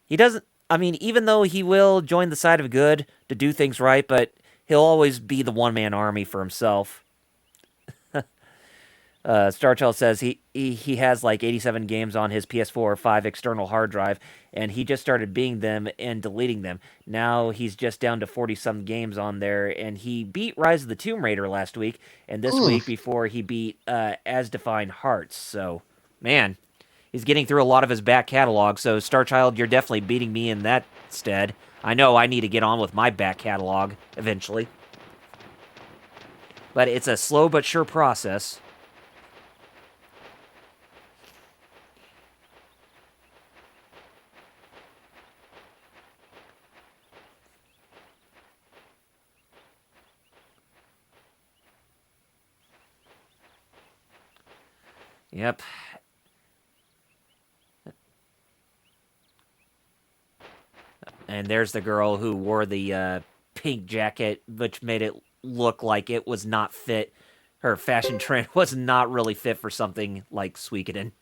he doesn't... I mean, even though he will join the side of good to do things right, but he'll always be the one-man army for himself. Starchild says he has like 87 games on his PS4 or 5 external hard drive, and he just started being them and deleting them. Now he's just down to 40-some games on there, and he beat Rise of the Tomb Raider last week, and this week before he beat As Defined Hearts. So, man, he's getting through a lot of his back catalog, so Starchild, you're definitely beating me in that stead. I know I need to get on with my back catalog eventually. But it's a slow but sure process. Yep. And there's the girl who wore the pink jacket, which made it look like it was not fit. Her fashion trend was not really fit for something like Suikoden.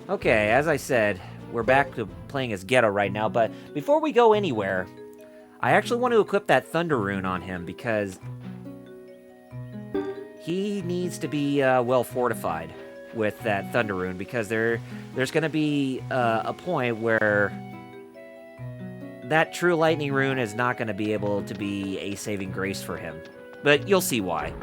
Okay, as I said, we're back to playing as Ghetto right now, but before we go anywhere, I actually want to equip that Thunder Rune on him, because he needs to be well fortified with that Thunder Rune, because there's going to be a point where that True Lightning Rune is not going to be able to be a saving grace for him. But you'll see why.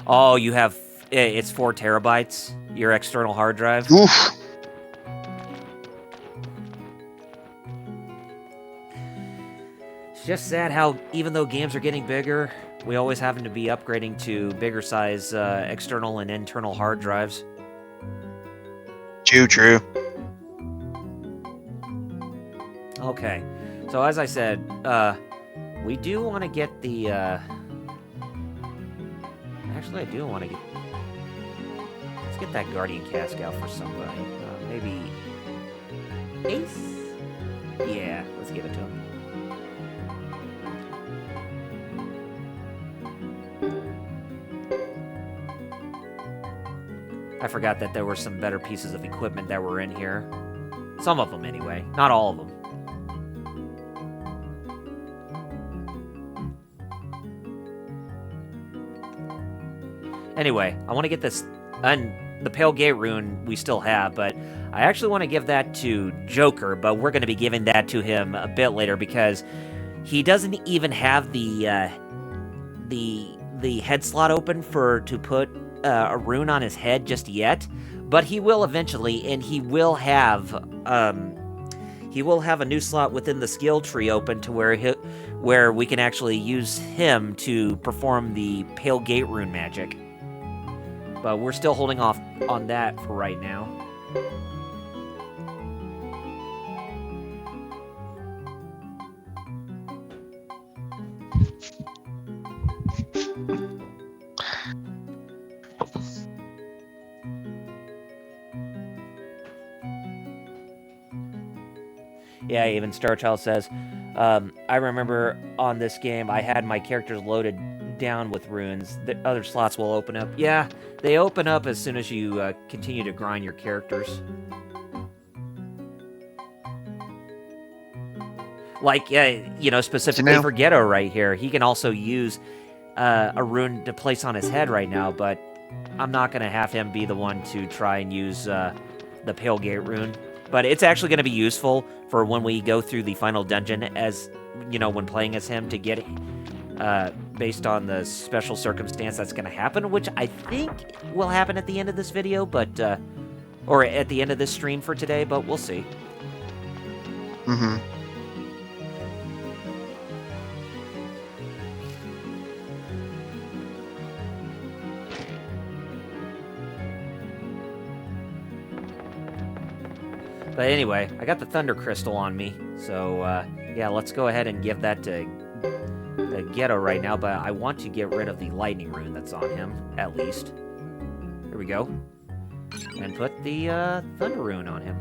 Oh, you have... It's 4 terabytes, your external hard drive. Oof. It's just sad how, even though games are getting bigger, we always happen to be upgrading to bigger size external and internal hard drives. True. Okay, so as I said, we do want to get the... Actually, I do want to get... Let's get that Guardian Cask out for somebody. Maybe Ace? Yeah, let's give it to him. I forgot that there were some better pieces of equipment that were in here. Some of them, anyway. Not all of them. Anyway, I want to get this... And the Pale Gate rune we still have, but I actually want to give that to Joker, but we're going to be giving that to him a bit later because he doesn't even have the head slot open to put a rune on his head just yet, but he will eventually, and he will have a new slot within the skill tree open to where we can actually use him to perform the Pale Gate rune magic. But we're still holding off on that for right now. Yeah, even Starchild says, I remember on this game I had my characters loaded down with runes. The other slots will open up. Yeah, they open up as soon as you continue to grind your characters. Like, specifically for Ghetto right here. He can also use a rune to place on his head right now, but I'm not going to have him be the one to try and use the Pale Gate rune. But it's actually going to be useful for when we go through the final dungeon as, when playing as him to get based on the special circumstance that's going to happen, which I think will happen at the end of this video, but, or at the end of this stream for today, but we'll see. Mm-hmm. But anyway, I got the Thunder Crystal on me, so yeah, let's go ahead and give that to Ghetto right now, but I want to get rid of the Lightning Rune that's on him, at least. Here we go. And put the Thunder Rune on him.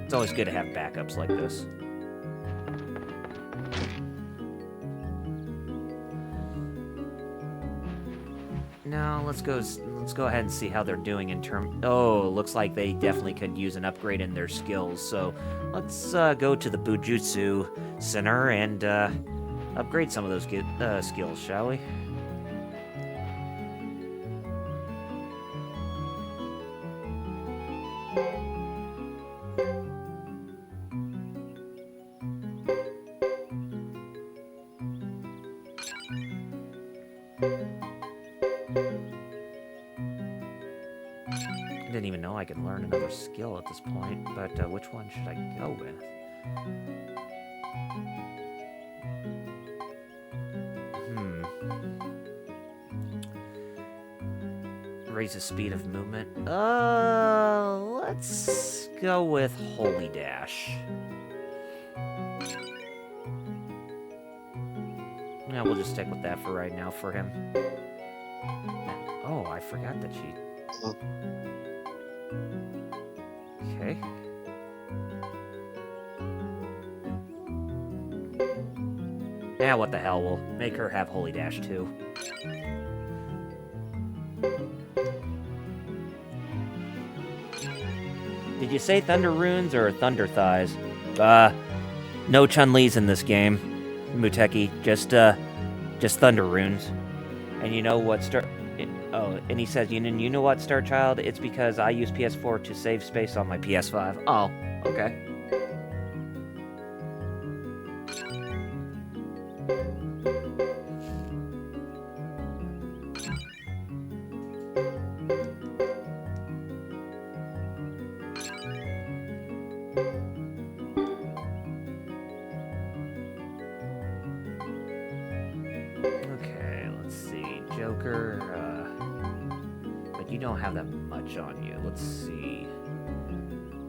It's always good to have backups like this. Now, let's go ahead and see how they're doing in terms... Oh, looks like they definitely could use an upgrade in their skills. So, let's go to the Bujutsu Center and upgrade some of those skills, shall we? I didn't even know I could learn another skill at this point, but which one should I go with? Raises speed of movement. Let's go with Holy Dash. Yeah, we'll just stick with that for right now for him. Oh, I forgot that she... Okay. Yeah, what the hell, we'll make her have Holy Dash too. Did you say Thunder Runes or Thunder Thighs? No Chun-Li's in this game, Muteki, just Thunder Runes. And you know what, Oh, and he says, you know what, Starchild? It's because I use PS4 to save space on my PS5. Oh, okay. Okay, let's see. Joker, but you don't have that much on you. Let's see.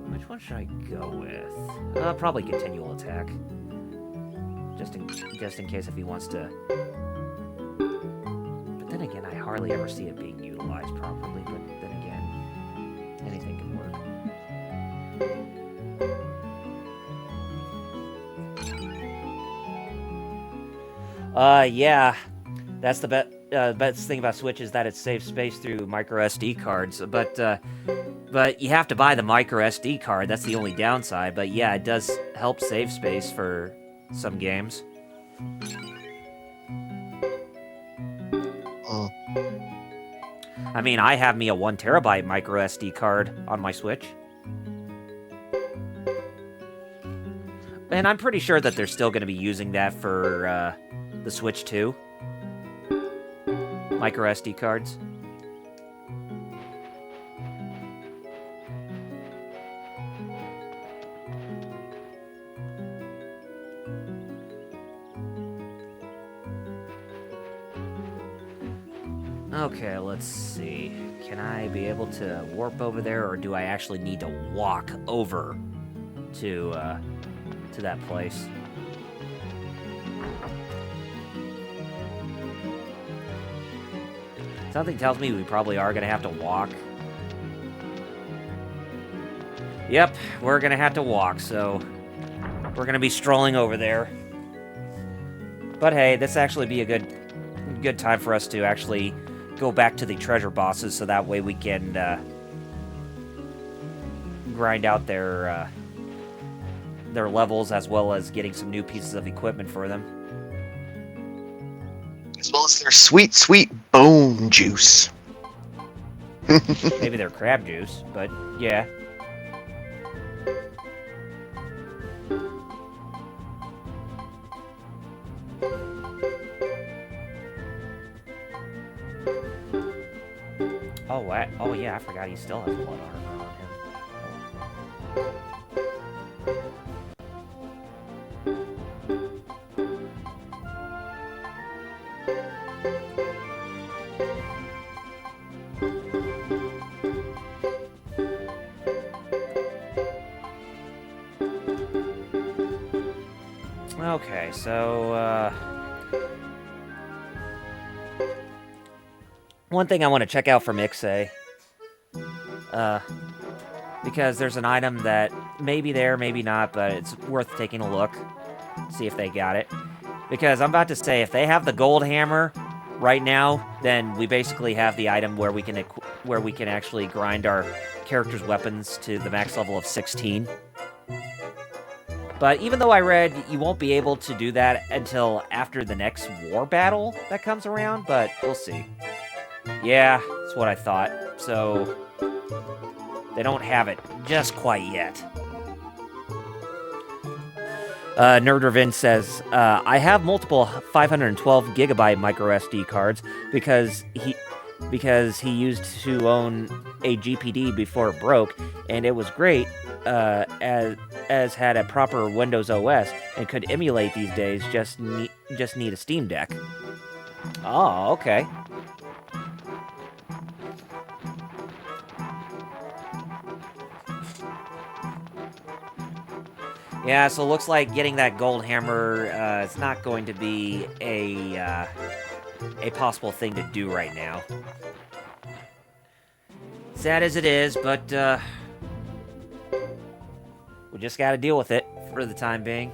Which one should I go with? Probably continual attack. Just in case if he wants to hardly ever see it being utilized properly, but then again, anything can work. Yeah, that's the best thing about Switch is that it saves space through micro SD cards, but you have to buy the micro SD card. That's the only downside. But yeah, it does help save space for some games. I mean, I have me a 1 terabyte micro SD card on my Switch. And I'm pretty sure that they're still going to be using that for the Switch 2. Micro SD cards. Okay, let's see. Can I be able to warp over there, or do I actually need to walk over to that place? Something tells me we probably are going to have to walk. Yep, we're going to have to walk, so we're going to be strolling over there. But hey, this actually be a good time for us to actually go back to the treasure bosses, so that way we can grind out their levels, as well as getting some new pieces of equipment for them. As well as their sweet, sweet bone juice. Maybe their crab juice, but yeah. Oh yeah, I forgot he still has blood armor on him. Okay, so one thing I want to check out from Ixay, because there's an item that may be there, maybe not, but it's worth taking a look, see if they got it. Because I'm about to say, if they have the gold hammer right now, then we basically have the item where we can actually grind our character's weapons to the max level of 16. But even though I read you won't be able to do that until after the next war battle that comes around, but we'll see. Yeah, that's what I thought. So, they don't have it just quite yet. Nerdravin says, I have multiple 512 gigabyte micro SD cards because he used to own a GPD before it broke, and it was great, as had a proper Windows OS and could emulate these days. Just need a Steam Deck. Oh, okay. Yeah, so it looks like getting that gold hammer is not going to be a possible thing to do right now. Sad as it is, but we just gotta deal with it for the time being.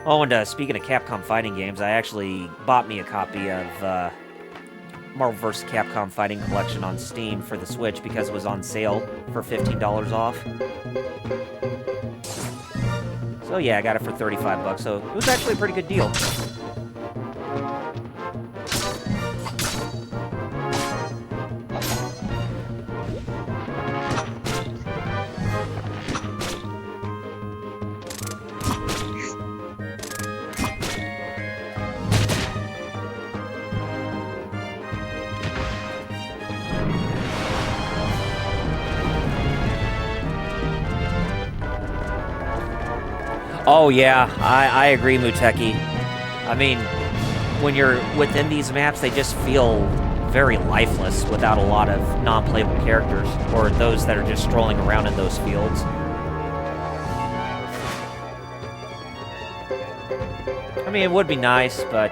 Oh, and speaking of Capcom fighting games, I actually bought me a copy of Marvel vs. Capcom Fighting Collection on Steam for the Switch because it was on sale for $15 off. So yeah, I got it for $35, so it was actually a pretty good deal. Oh yeah, I agree, Muteki. I mean, when you're within these maps, they just feel very lifeless without a lot of non-playable characters, or those that are just strolling around in those fields. I mean, it would be nice, but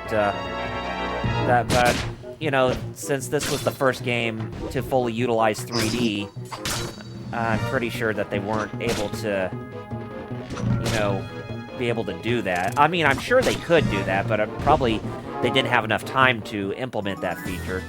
you know, since this was the first game to fully utilize 3D, I'm pretty sure that they weren't able to, you know, be able to do that. I mean, I'm sure they could do that, but probably they didn't have enough time to implement that feature.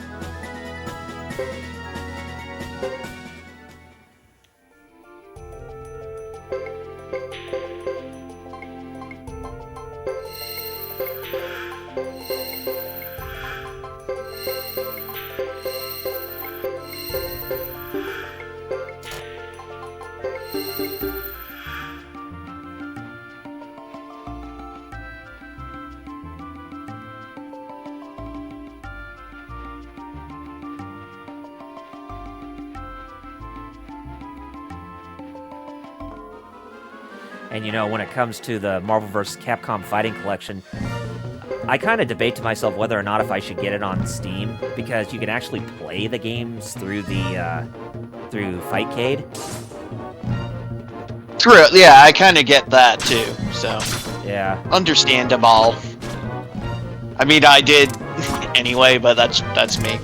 And, you know, when it comes to the Marvel vs. Capcom Fighting Collection, I kind of debate to myself whether or not if I should get it on Steam, because you can actually play the games through the, through Fightcade. True, yeah, I kind of get that, too, so... Yeah. Understandable. I mean, I did anyway, but that's me.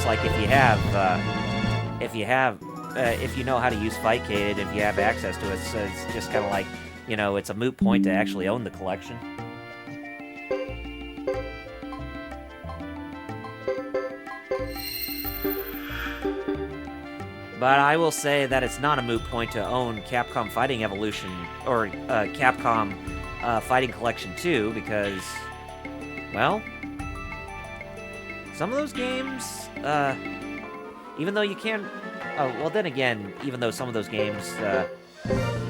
Like if you know how to use Fightcade, if you have access to it, so it's just kind of like, you know, it's a moot point to actually own the collection. But I will say that it's not a moot point to own Capcom Fighting Evolution, or Capcom Fighting Collection 2, because, well, some of those games, even though you can... Oh, well, then again, even though some of those games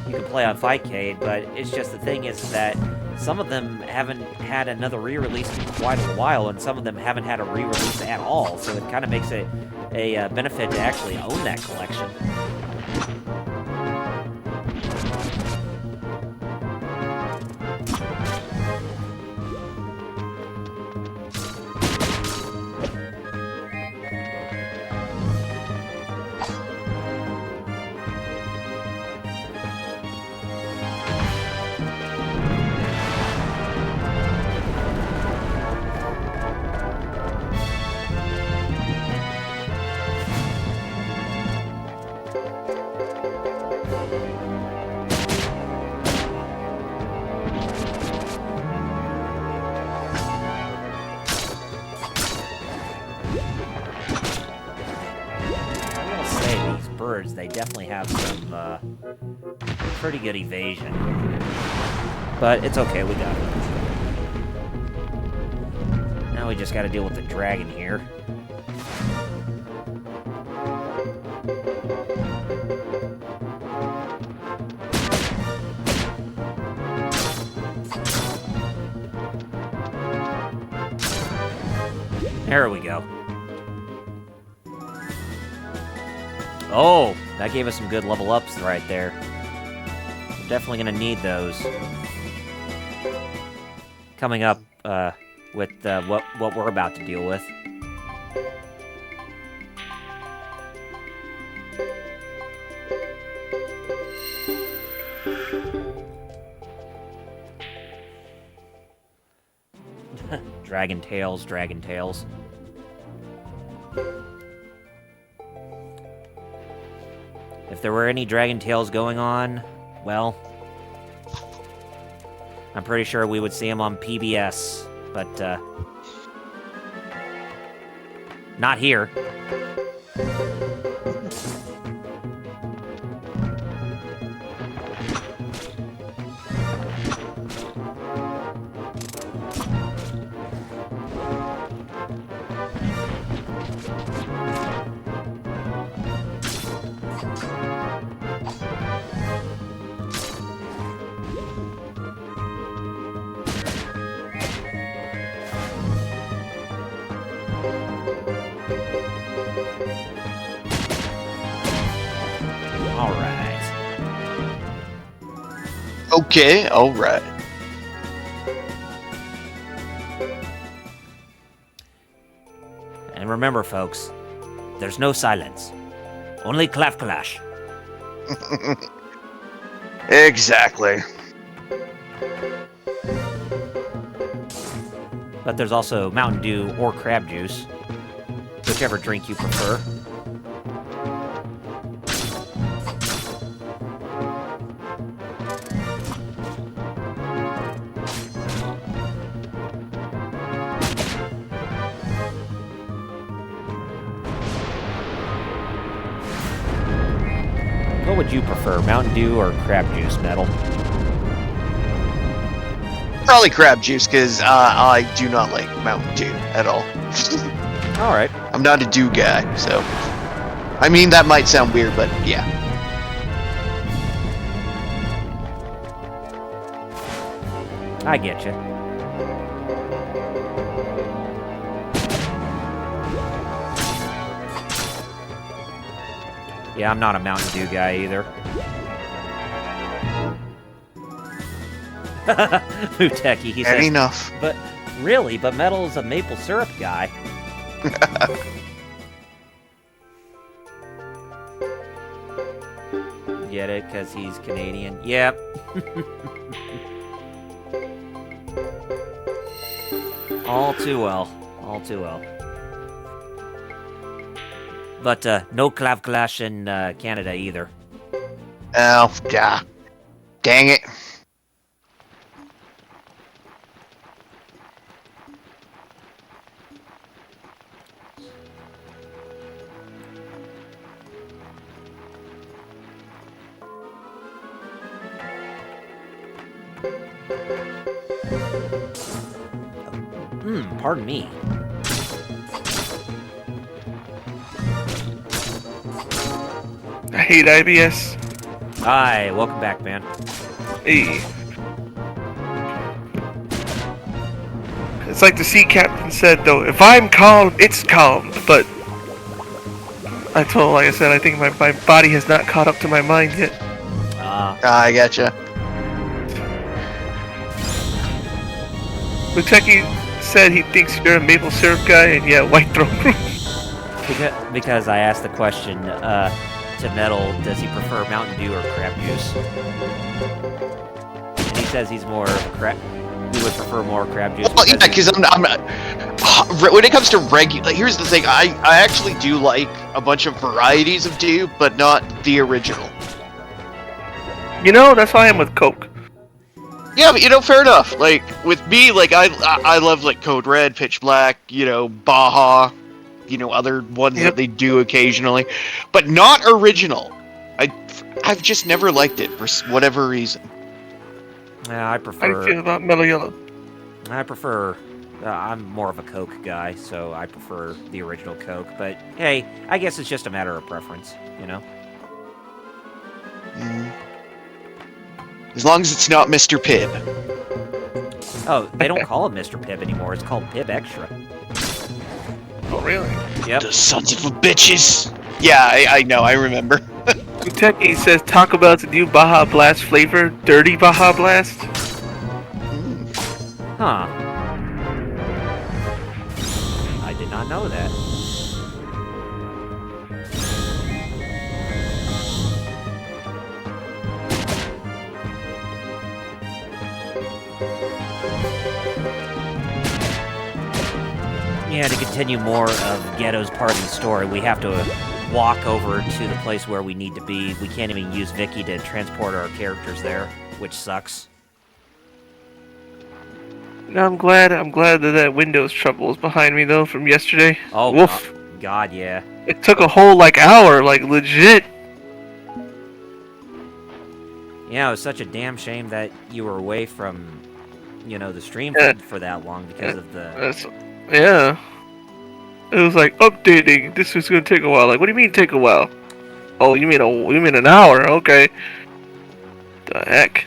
you can play on Fightcade, but it's just the thing is that some of them haven't had another re-release in quite a while, and some of them haven't had a re-release at all, so it kind of makes it a benefit to actually own that collection. They definitely have some pretty good evasion. But it's okay, we got it. Now we just gotta deal with the dragon here. There we go. Oh, that gave us some good level ups right there. We're definitely gonna need those. Coming up with what we're about to deal with. Dragon Tails, Dragon Tails. If there were any Dragon Tales going on, well, I'm pretty sure we would see them on PBS, but, not here. Okay, alright. And remember, folks, there's no silence. Only clash. Exactly. But there's also Mountain Dew or crab juice, whichever drink you prefer. What would you prefer, Mountain Dew or crab juice, Metal? Probably crab juice, because I do not like Mountain Dew at all. Alright. I'm not a dew guy, so... I mean, that might sound weird, but yeah. I get you. Yeah, I'm not a Mountain Dew guy either. Muteki, he Fair says. enough. But really, but Metal's a maple syrup guy. Get it? Because he's Canadian. Yep. All too well. All too well. But no clash in Canada either. Oh, yeah. Dang it. Pardon me. I hate IBS. Hi, welcome back, man. Hey. It's like the sea captain said, though, if I'm calm, it's calm. But like I said, I think my body has not caught up to my mind yet. I gotcha. Muteki said he thinks you're a maple syrup guy, and yeah, white throne room. Because I asked the question to Metal, does he prefer Mountain Dew or crab juice? And he says he's more crab. He would prefer more crab juice. Well, yeah, because I'm when it comes to regular, here's the thing. I actually do like a bunch of varieties of Dew, but not the original. You know, that's why I'm with Coke. Yeah, but fair enough. Like with me, like I love like Code Red, Pitch Black, Baja, other ones that they do occasionally, but not original. I've just never liked it for whatever reason. Yeah, I How do you prefer. feel about Mellow Yellow? I prefer. I'm more of a Coke guy, so I prefer the original Coke. But hey, I guess it's just a matter of preference, As long as it's not Mr. Pibb. Oh, they don't call it Mr. Pibb anymore. It's called Pibb Extra. Oh, really? Yep. The sons of a bitches. Yeah, I know. I remember. Muteki says Taco Bell's new Baja Blast flavor, Dirty Baja Blast. Huh. I did not know that. Yeah, to continue more of Ghetto's part of the story, we have to walk over to the place where we need to be. We can't even use Vicky to transport our characters there, which sucks. No, I'm glad that Windows trouble is behind me though from yesterday. Oh, woof. God, yeah. It took a whole hour, legit. Yeah, it was such a damn shame that you were away from, the stream for that long because of the... Yeah. It was updating. This is gonna take a while. What do you mean take a while? Oh, you mean an hour? Okay. The heck.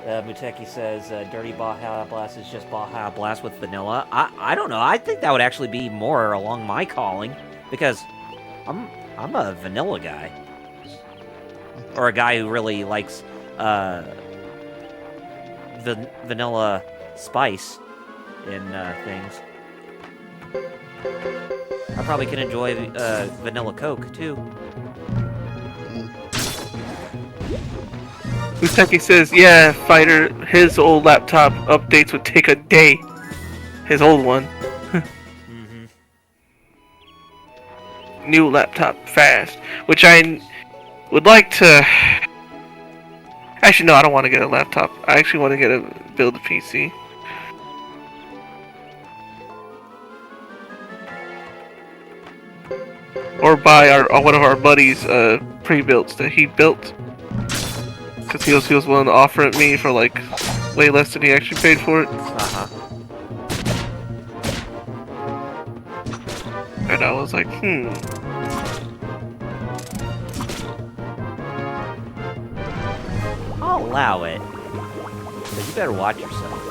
Muteki says Dirty Baja Blast is just Baja Blast with vanilla. I don't know. I think that would actually be more along my calling because I'm a vanilla guy, or a guy who really likes vanilla spice in things. I probably can enjoy vanilla Coke too. Useki says, yeah, Fighter, his old laptop updates would take a day. His old one. Mm-hmm. New laptop fast. Which I would like to... Actually, no, I don't want to get a laptop. I actually want to build a PC. Or buy one of our buddies' pre-builts that he built. Because he was willing to offer it me for like way less than he actually paid for it. Uh-huh. And I was like, I'll allow it. But you better watch yourself.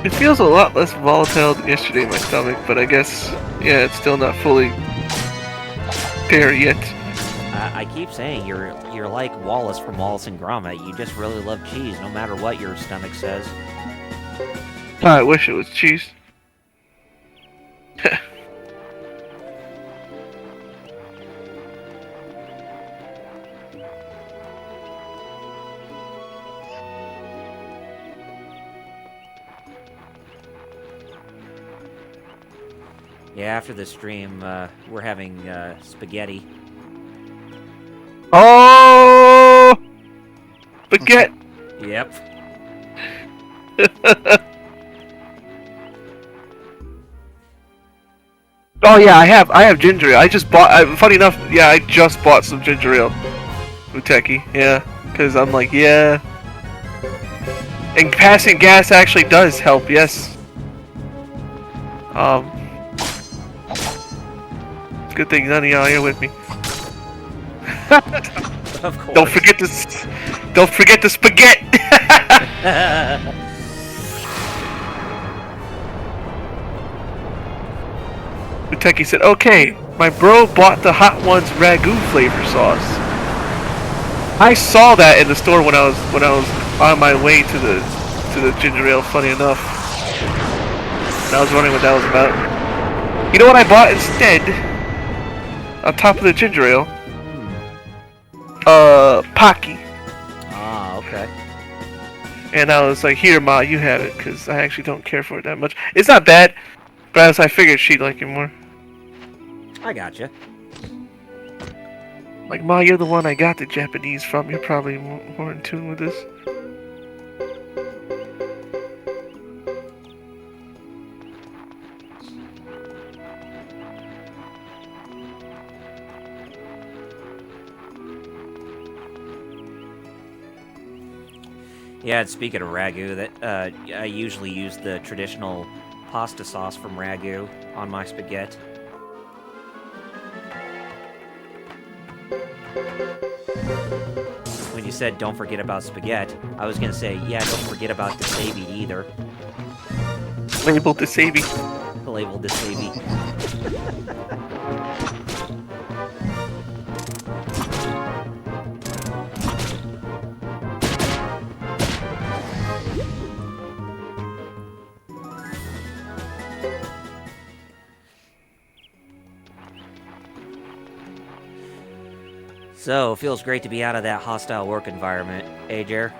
It feels a lot less volatile than yesterday in my stomach, but I guess, yeah, it's still not fully there yet. I keep saying you're like Wallace from Wallace and Gromit. You just really love cheese, no matter what your stomach says. I wish it was cheese. Yeah, after the stream, we're having spaghetti. Oh! Spaghetti! Yep. Oh yeah, I have ginger ale. I just bought. Funny enough, yeah, I just bought some ginger ale. Uteki, yeah, because I'm like, yeah. And passing gas actually does help. Yes. Good thing none of y'all here with me. Of course. Don't forget this. Don't forget the spaghetti. Uteki said, "Okay, my bro bought the Hot Ones ragu flavor sauce. I saw that in the store when I was on my way to the ginger ale. Funny enough, and I was wondering what that was about. You know what I bought instead? On top of the ginger ale, Pocky. Ah, okay. And I was like, here, Ma, you have it, because I actually don't care for it that much. It's not bad, but I figured she'd like it more. I gotcha. Like, Ma, you're the one I got the Japanese from. You're probably more in tune with this. Yeah, and speaking of ragu, that I usually use the traditional pasta sauce from ragu on my spaghetti. When you said don't forget about spaghetti, I was gonna say, yeah, don't forget about the wasabi either. Label wasabi. Labeled wasabi. So, feels great to be out of that hostile work environment, Jer?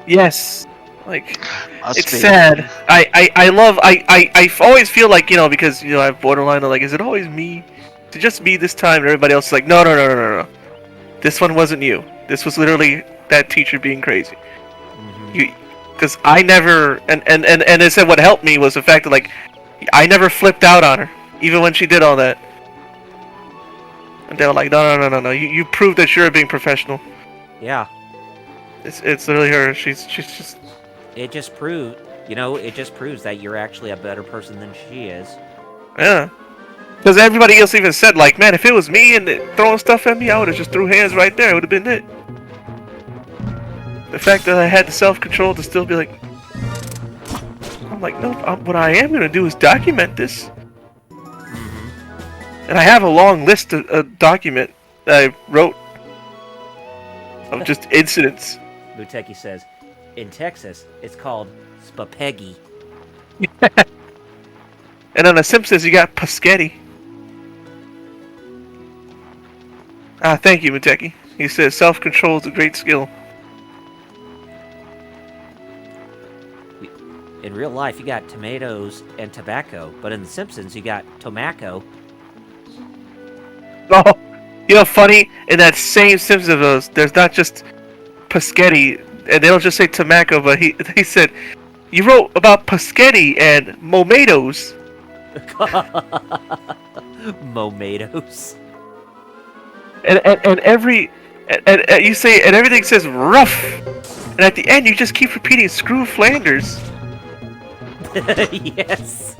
Yes. Like, it's be. sad. I always feel like, you know, because, you know, I have borderline, I'm like, is it always me? Is it just me this time? And everybody else is like, no. This one wasn't you. This was literally that teacher being crazy. Mm-hmm. Because I never, and they said what helped me was the fact that, like, I never flipped out on her, even when she did all that. And they were like, no. You proved that you're being professional. Yeah. It's literally her. She's just. It just proves, you know, it just proves that you're actually a better person than she is. Yeah. Because everybody else even said, like, man, if it was me and throwing stuff at me, I would have just threw hands right there. It would have been it. The fact that I had the self-control to still be like, I'm like, no, what I am going to do is document this. Mm-hmm. And I have a long list of document that I wrote of just incidents. Muteki says, in Texas, it's called spaghetti. And on The Simpsons, you got Paschetti. Thank you, Muteki. He says self-control is a great skill. In real life, you got tomatoes and tobacco, but in The Simpsons, you got tomaco. Oh, you know, funny, in that same Simpsons, there's not just Paschetti, and they don't just say tobacco, but he said, you wrote about Paschetti and momatoes. Momatoes. And every and you say, and everything says rough, and at the end you just keep repeating screw Flanders. Yes.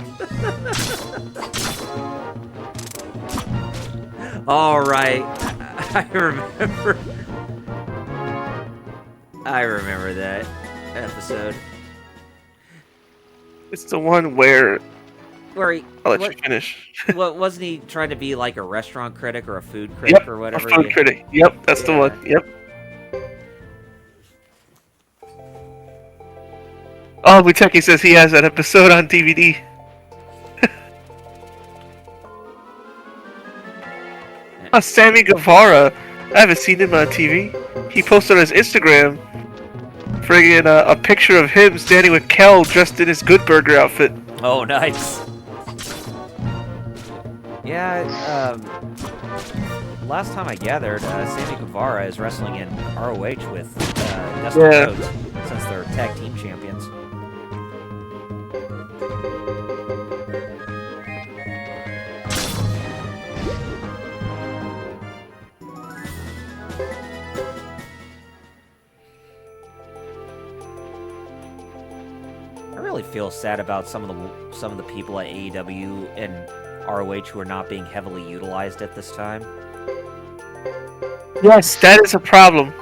All right. I remember that episode. It's the one where Where I'll let you finish. wasn't he trying to be like a restaurant critic or a food critic or whatever? A food critic. Yep, that's the one. Yep. Oh, Muteki says he has that episode on DVD. Sammy Guevara. I haven't seen him on TV. He posted on his Instagram friggin' a picture of him standing with Kel dressed in his Good Burger outfit. Oh, nice. Yeah, last time I gathered, Sammy Guevara is wrestling in ROH with Dustin Rhodes since they're tag team champions. I really feel sad about some of the people at AEW and ROH who are not being heavily utilized at this time. Yes, that is a problem.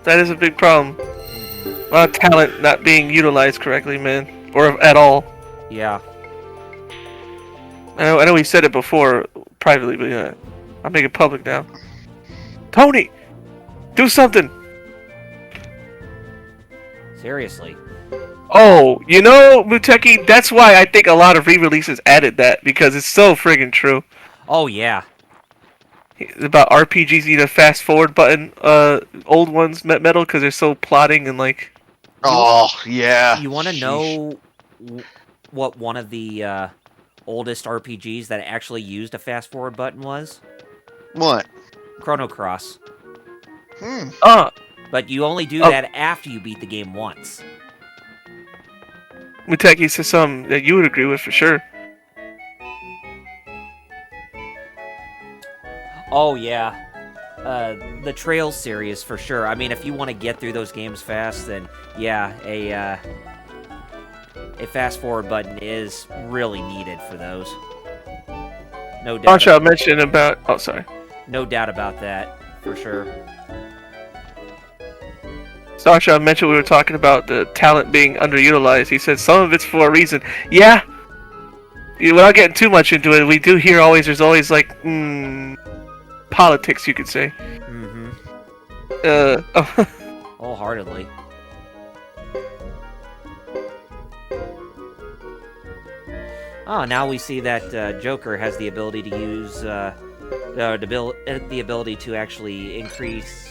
That is a big problem. A lot of talent not being utilized correctly, man, or at all. Yeah. I know we said it before privately, but yeah, I'll make it public now. Tony, do something. Seriously. Oh, you know, Muteki, that's why I think a lot of re-releases added that, because it's so friggin' true. Oh, yeah. It's about RPGs need a fast forward button, old ones, metal, because they're so plotting and like... Oh, yeah. You want to know what one of the oldest RPGs that actually used a fast forward button was? What? Chrono Cross. But you only do that after you beat the game once. Muteki says something that you would agree with for sure. Oh, yeah. The Trails series, for sure. I mean, if you want to get through those games fast, then, yeah, a fast-forward button is really needed for those. No doubt. Sasha mentioned about... Oh, sorry. No doubt about that, for sure. Sasha mentioned we were talking about the talent being underutilized. He said some of it's for a reason. Yeah! Without getting too much into it, we do hear there's always, like, politics, you could say. Wholeheartedly. Oh, now we see that Joker has the ability to use the ability to actually increase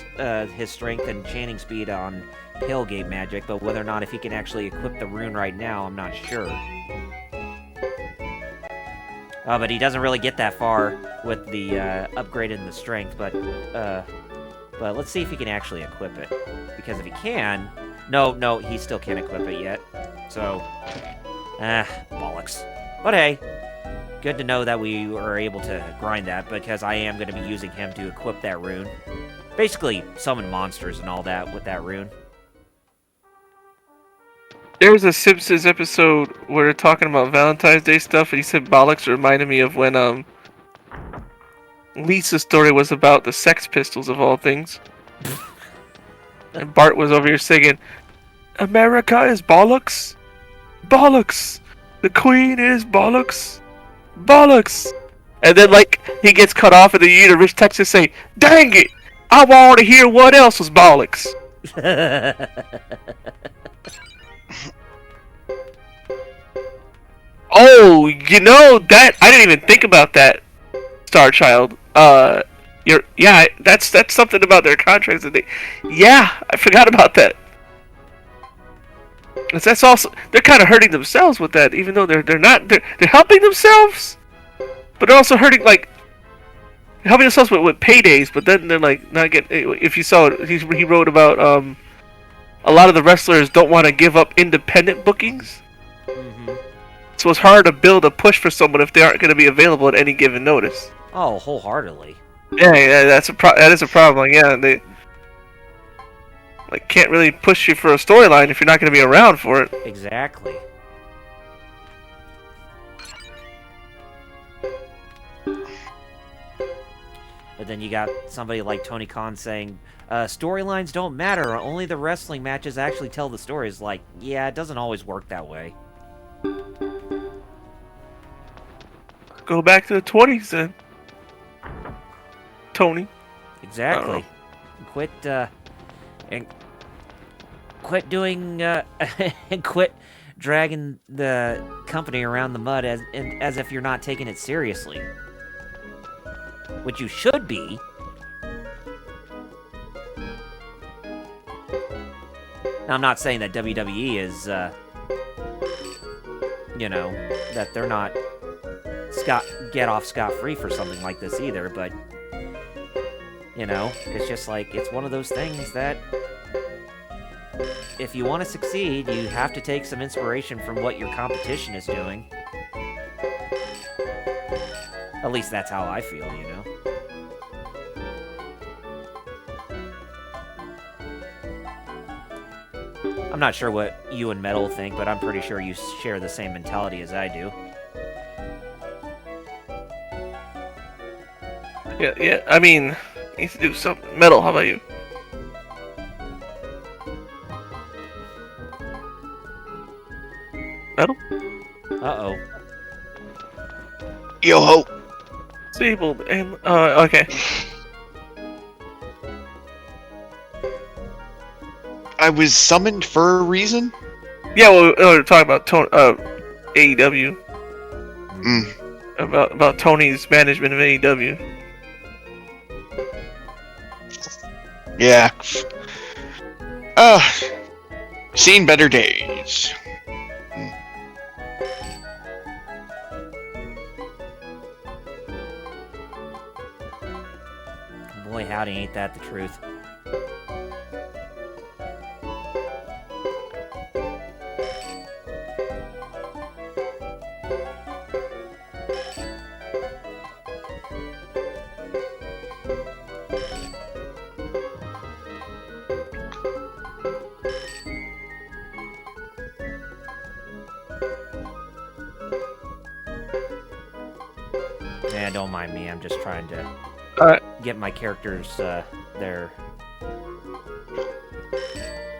his strength and chanting speed on Tailgate magic, but whether or not if he can actually equip the rune right now, I'm not sure. But he doesn't really get that far with the upgrade in the strength, but let's see if he can actually equip it. Because if he can... No, he still can't equip it yet. So... bollocks. But hey, good to know that we were able to grind that, because I am going to be using him to equip that rune. Basically, summon monsters and all that with that rune. There's a Simpsons episode where they're talking about Valentine's Day stuff, and he said bollocks reminded me of when Lisa's story was about the Sex Pistols of all things. And Bart was over here singing, America is bollocks? Bollocks! The queen is bollocks. Bollocks. And then, like, he gets cut off, and then you hear Rich Texas say, dang it! I want to hear what else was bollocks. Oh, you know, that, I didn't even think about that, Star Child. That's something about their contracts that I forgot about that. 'Cause that's also, they're kind of hurting themselves with that, even though they're helping themselves, but they're also helping themselves with paydays, but then they're like not getting. If you saw it, he wrote about a lot of the wrestlers don't want to give up independent bookings, so it's hard to build a push for someone if they aren't going to be available at any given notice. Oh, wholeheartedly. Yeah, that is a problem. Yeah, they can't really push you for a storyline if you're not going to be around for it. Exactly. But then you got somebody like Tony Khan saying, storylines don't matter, only the wrestling matches actually tell the stories. Like, yeah, it doesn't always work that way. Go back to the 20s then, Tony. Exactly. Quit doing and quit dragging the company around the mud as if you're not taking it seriously, which you should be. Now, I'm not saying that WWE is that they're not get off scot-free for something like this either, but it's just like, it's one of those things that if you want to succeed, you have to take some inspiration from what your competition is doing. At least that's how I feel, I'm not sure what you and Metal think, but I'm pretty sure you share the same mentality as I do. Yeah. I mean, he needs to do something. Metal, how about you? Metal? Uh-oh. Yo ho! Disabled and okay. I was summoned for a reason? Yeah, well, we're talking about AEW. About Tony's management of AEW. Yeah. Seen better days. Boy, howdy, ain't that the truth. Yeah, don't mind me. I'm just trying to get my characters their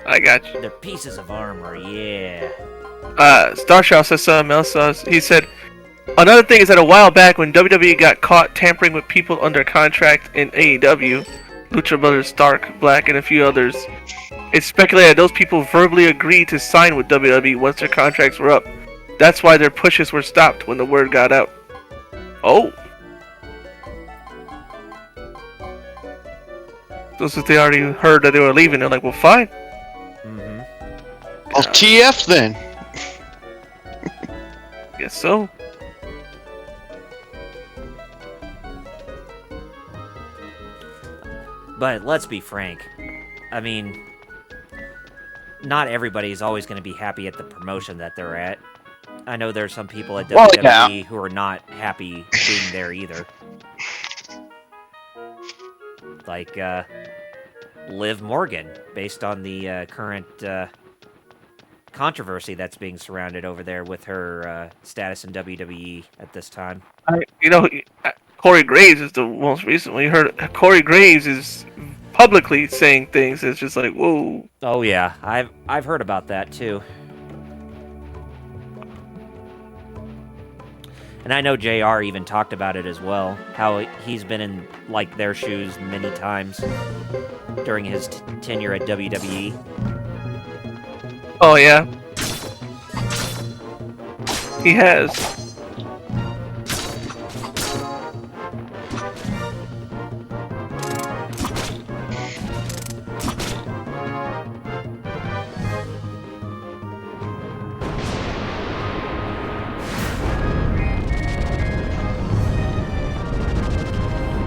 I got you. They're pieces of armor, yeah. Starshaw says something else. He said, another thing is that a while back when WWE got caught tampering with people under contract in AEW, Lucha Brothers, Stark, Black, and a few others, it's speculated that those people verbally agreed to sign with WWE once their contracts were up. That's why their pushes were stopped when the word got out. Oh. So since they already heard that they were leaving, they're like, well, fine. Well, TF then. Guess so. But let's be frank. I mean, not everybody is always going to be happy at the promotion that they're at. I know there's some people at WWE who are not happy being there either. Like, Liv Morgan, based on the current controversy that's being surrounded over there with her status in WWE at this time. Corey Graves is the most recent one. You heard Corey Graves is publicly saying things. It's just like, whoa. Oh yeah, I've heard about that too. And I know JR even talked about it as well, how he's been in, like, their shoes many times during his tenure at WWE. Oh, yeah. He has.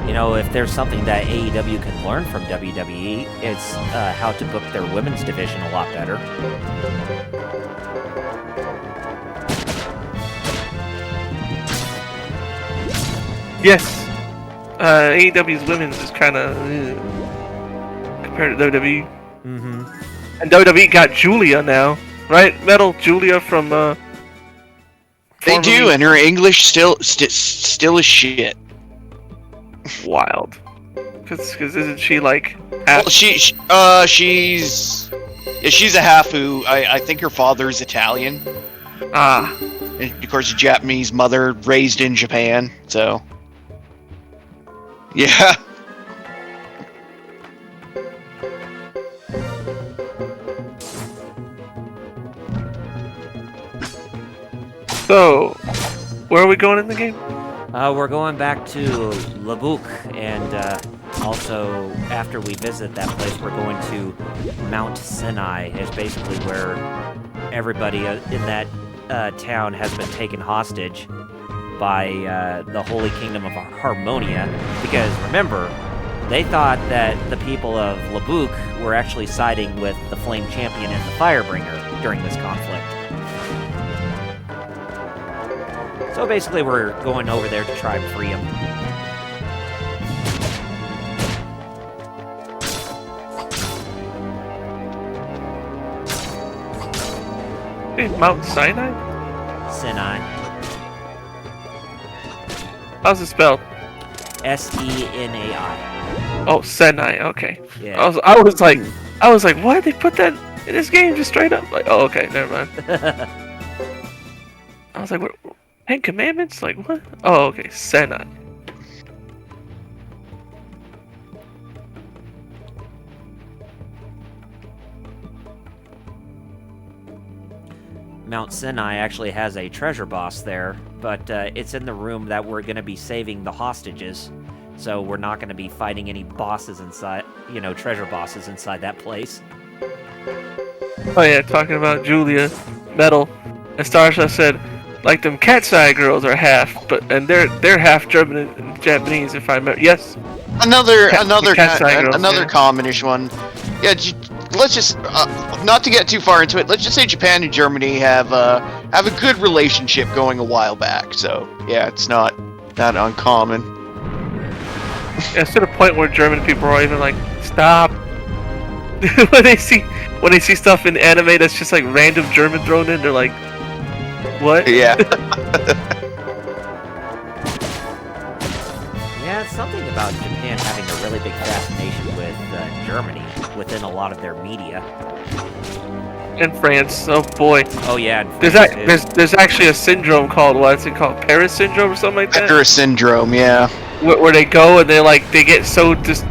You know, if there's something that AEW can learn from WWE, it's how to book their women's division a lot better. Yes. AEW's women's is kind of compared to WWE. Mm-hmm. And WWE got Julia now, right? Metal Julia from. They do, and her English still is shit. Wild. Because isn't she like half? Well, she's a half who I think her father's Italian. Ah. And of course, a Japanese mother raised in Japan, so. Yeah. So, where are we going in the game? We're going back to Labuk, and also after we visit that place, we're going to Mount Sinai. It's basically where everybody in that town has been taken hostage by the Holy Kingdom of Harmonia, because remember, they thought that the people of Labuk were actually siding with the Flame Champion and the Firebringer during this conflict. So basically, we're going over there to try and free him. Hey, Mount Sinai? Sinai. How's it spelled? Senai. Oh, Sinai. Okay. Yeah. I was like, why did they put that in this game just straight up? Like, oh, okay, never mind. I was like, what? 10 Commandments? Like, what? Oh, okay, Sinai. Mount Sinai actually has a treasure boss there, but it's in the room that we're going to be saving the hostages. So we're not going to be fighting any bosses inside, treasure bosses inside that place. Oh yeah, talking about Julia, Metal, and Starsha said, like them Cat's Eye girls are half, and they're half German and Japanese, if I remember. Yes. Another yeah. commonish one. Yeah, let's just not to get too far into it. Let's just say Japan and Germany have a good relationship going a while back. So yeah, it's not that uncommon. Yeah, it's to the point where German people are even like, stop. when they see stuff in anime that's just like random German thrown in, they're like, what? Yeah. Yeah, it's something about Japan having a really big fascination with Germany within a lot of their media. And France, oh boy. Oh yeah. There's actually a syndrome called, what's it called? Paris syndrome or something like that? Paris syndrome, yeah. Where they go and they get so just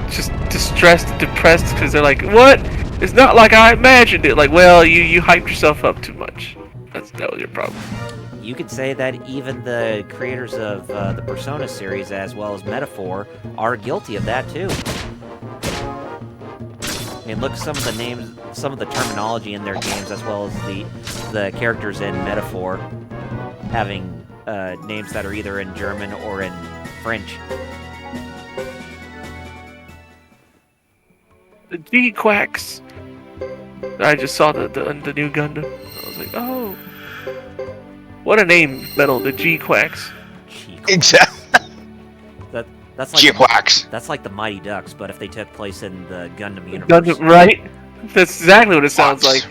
distressed and depressed because they're like, what? It's not like I imagined it. Like, well, you hyped yourself up too much. That was your problem. You could say that even the creators of the Persona series, as well as Metaphor, are guilty of that too. I mean, look at some of the names, some of the terminology in their games, as well as the characters in Metaphor having names that are either in German or in French. The G-Quacks. I just saw the new Gundam. I was like, oh. What a name, Metal, the G-Quacks. Exactly. That's like G-Quacks. That's like the Mighty Ducks, but if they took place in the Gundam universe. Gundam, right? That's exactly what it sounds like.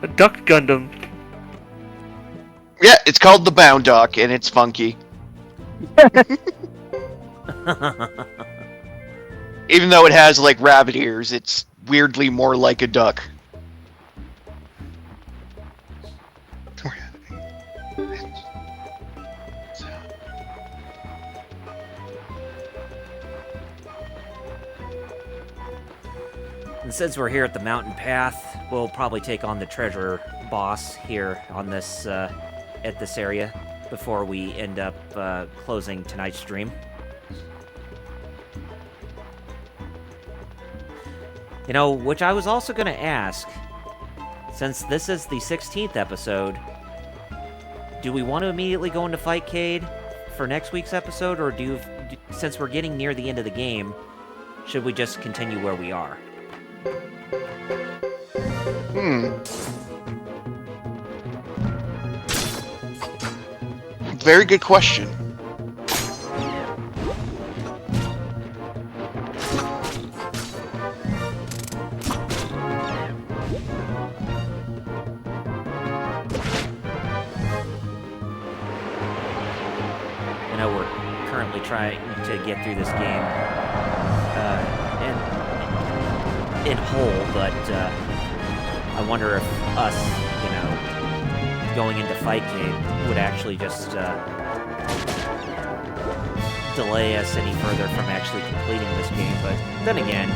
A duck Gundam. Yeah, it's called the Bound Duck, and it's funky. Even though it has, like, rabbit ears, it's weirdly more like a duck. And since we're here at the mountain path, we'll probably take on the treasure boss here on this, at this area before we end up closing tonight's stream. You know, which I was also going to ask, since this is the 16th episode, do we want to immediately go into Fightcade for next week's episode, or since we're getting near the end of the game, should we just continue where we are? Very good question. I know we're currently trying to get through this game in whole, but I wonder if us, you know, going into Fightcade would actually just delay us any further from actually completing this game. But then again,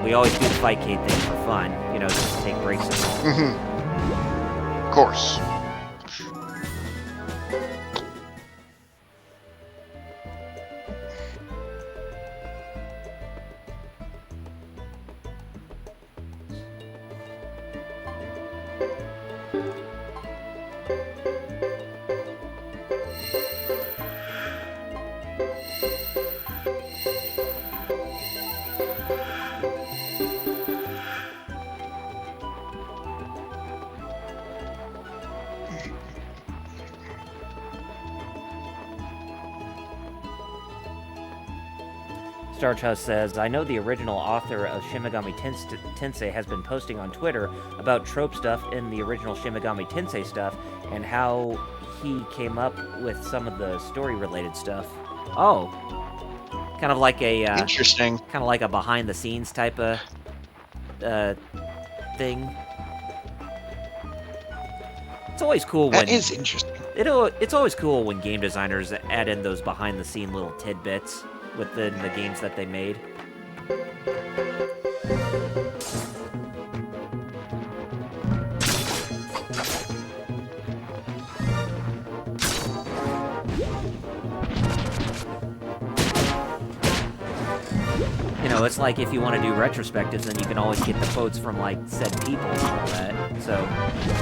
we always do the Fightcade thing for fun, you know, just to take breaks and all. Of course. Starchus says, I know the original author of Shin Megami Tensei has been posting on Twitter about trope stuff in the original Shin Megami Tensei stuff and how he came up with some of the story-related stuff. Oh. Kind of like a... Interesting. Kind of like a behind-the-scenes type of thing. It's always cool when... That is interesting. It's always cool when game designers add in those behind-the-scene little tidbits within the games that they made. You know, it's like if you want to do retrospectives, then you can always get the quotes from, like, said people and all that. So,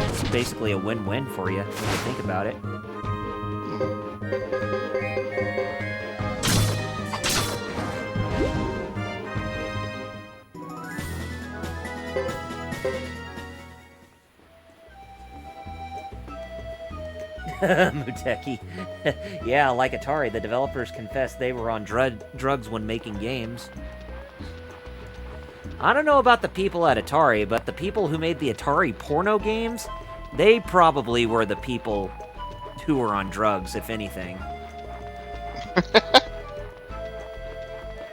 it's basically a win-win for you when you think about it. Muteki. Yeah, like Atari, the developers confessed they were on drugs when making games. I don't know about the people at Atari, but the people who made the Atari porno games, they probably were the people who were on drugs, if anything.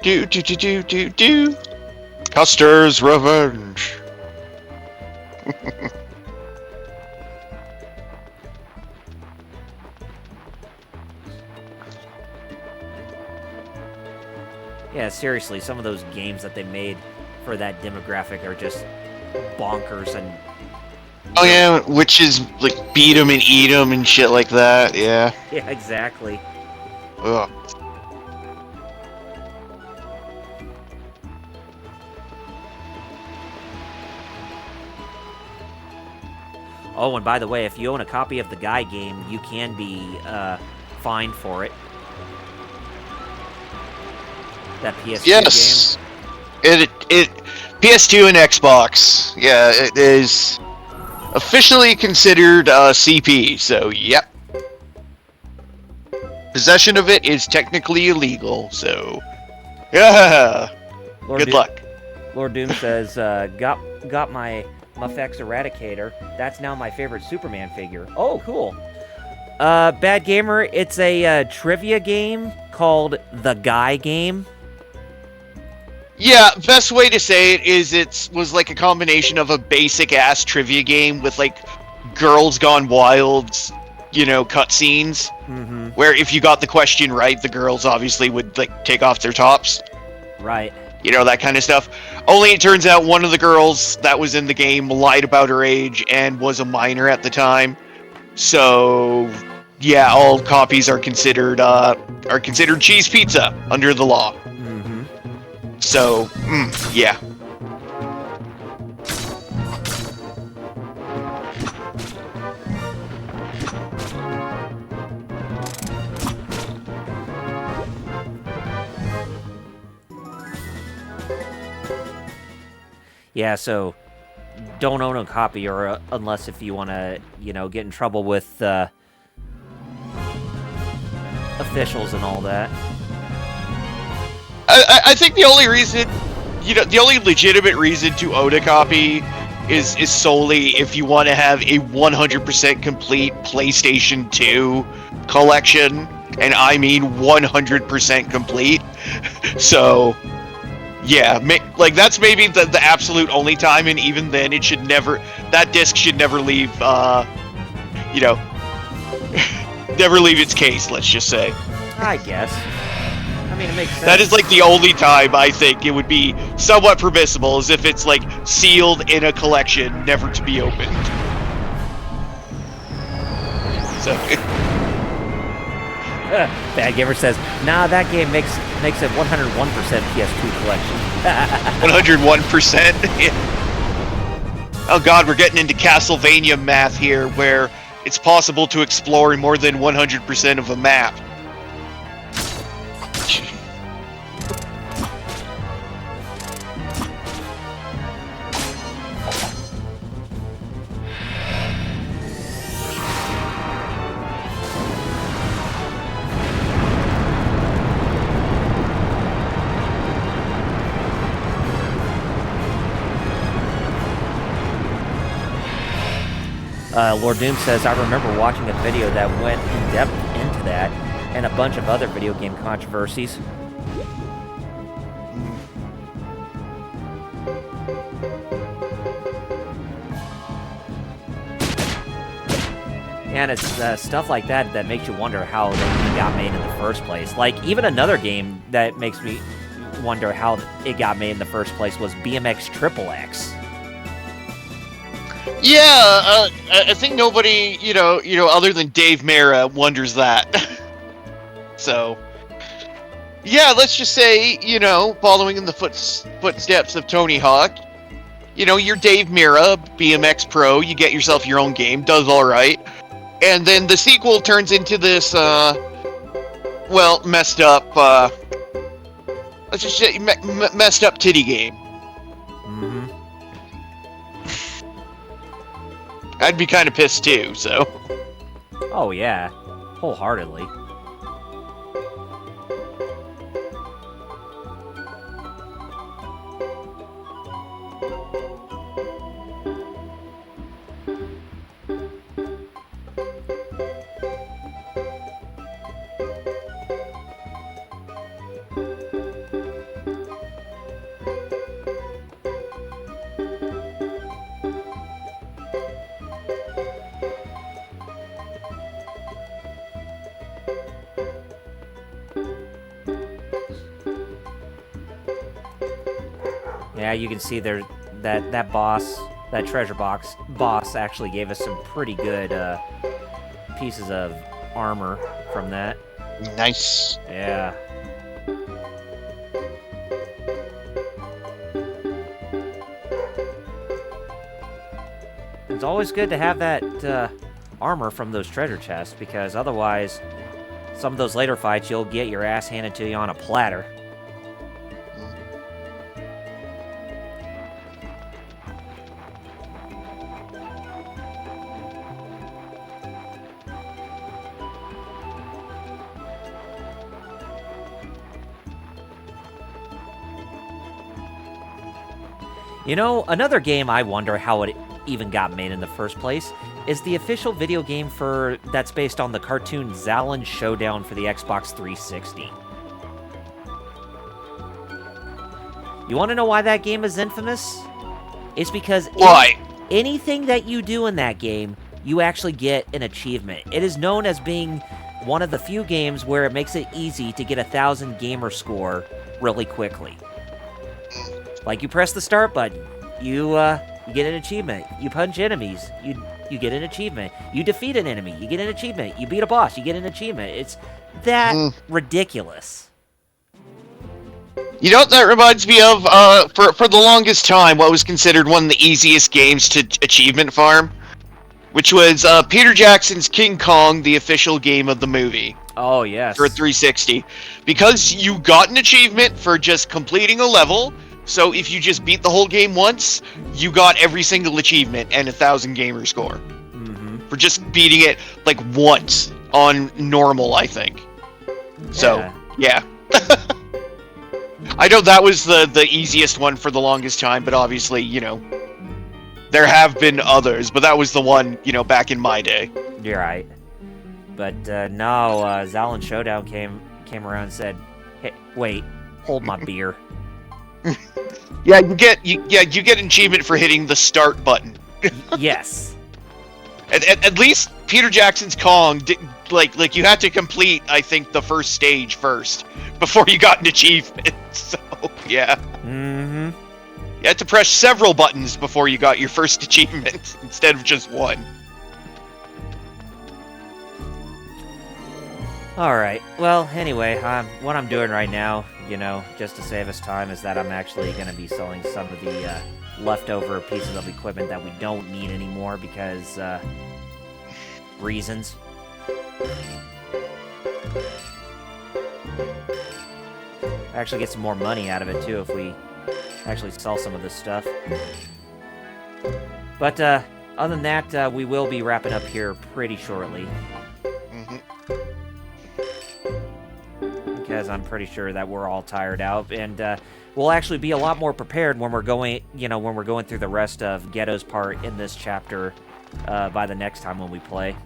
Do. Custer's Revenge. Yeah, seriously, some of those games that they made for that demographic are just bonkers and... Oh yeah, which is like beat 'em and eat 'em and shit like that, yeah. Yeah, exactly. Ugh. Oh, and by the way, if you own a copy of the Guy game, you can be fined for it. That PS2 yes. game. It PS2 and Xbox. Yeah, it is officially considered CP, so yep. Possession of it is technically illegal, so yeah. Good luck. Lord Doom says, got my Muffex Eradicator. That's now my favorite Superman figure. Oh, cool. Bad Gamer, it's a trivia game called The Guy Game. Yeah, best way to say it is was like a combination of a basic-ass trivia game with, like, Girls Gone Wild, you know, cutscenes. Mm-hmm. Where if you got the question right, the girls obviously would, like, take off their tops. Right. You know, that kind of stuff. Only it turns out one of the girls that was in the game lied about her age and was a minor at the time. So, yeah, all copies are considered cheese pizza under the law. Mm-hmm. So, yeah. Yeah, so don't own a copy, or unless if you want to, you know, get in trouble with officials and all that. I think the only reason, you know, the only legitimate reason to own a copy is solely if you want to have a 100% complete PlayStation 2 collection, and I mean 100% complete. So, yeah, like that's maybe the absolute only time, and even then, it should never, that disc should never leave, you know, never leave its case. Let's just say. I guess. I mean, it makes sense. That is like the only time I think it would be somewhat permissible, as if it's like sealed in a collection, never to be opened. So. Bad Gamer says, nah, that game makes it 101% PS2 collection. 101%? Oh god, we're getting into Castlevania math here, where it's possible to explore more than 100% of a map. Lord Doom says, I remember watching a video that went in depth into that, and a bunch of other video game controversies. And it's stuff like that that makes you wonder how they even got made in the first place. Like, even another game that makes me wonder how it got made in the first place was BMX XXX. Yeah, I think nobody, you know, other than Dave Mera wonders that. So, yeah, let's just say, you know, following in the footsteps of Tony Hawk, you know, you're Dave Mera, BMX Pro, you get yourself your own game, does all right, and then the sequel turns into this, well, messed up, let's just say messed up titty game. Mm-hmm. I'd be kind of pissed too, so. Oh, yeah. Wholeheartedly. Yeah, you can see there that boss, that treasure boss actually gave us some pretty good pieces of armor from that. Nice. Yeah. It's always good to have that armor from those treasure chests, because otherwise, some of those later fights, you'll get your ass handed to you on a platter. You know, another game I wonder how it even got made in the first place is the official video game that's based on the cartoon Zallen Showdown for the Xbox 360. You want to know why that game is infamous? It's because anything that you do in that game, you actually get an achievement. It is known as being one of the few games where it makes it easy to get 1,000 gamer score really quickly. Like, you press the start button, you get an achievement. You punch enemies, you get an achievement. You defeat an enemy, you get an achievement. You beat a boss, you get an achievement. It's that ridiculous. You know what that reminds me of? For the longest time, what was considered one of the easiest games to achievement farm, which was Peter Jackson's King Kong, the official game of the movie. Oh, yes. For 360. Because you got an achievement for just completing a level, so if you just beat the whole game once, you got every single achievement and 1,000 gamer score. Mm-hmm. For just beating it, like, once on normal, I think. So, yeah. I know that was the easiest one for the longest time, but obviously, you know, there have been others, but that was the one, you know, back in my day. You're right. But no, Zalin Showdown came around and said, "Hey, wait, hold my beer." Yeah, you get an achievement for hitting the start button. Yes. At least Peter Jackson's Kong did, like you had to complete, I think, the first stage first before you got an achievement. So yeah. Mm-hmm. You had to press several buttons before you got your first achievement instead of just one. Alright, well, anyway, what I'm doing right now, you know, just to save us time, is that I'm actually going to be selling some of the leftover pieces of equipment that we don't need anymore because, reasons. Actually get some more money out of it, too, if we actually sell some of this stuff. But, other than that, we will be wrapping up here pretty shortly. Because I'm pretty sure that we're all tired out, and we'll actually be a lot more prepared when we're going, when we're going through the rest of Ghetto's part in this chapter by the next time when we play.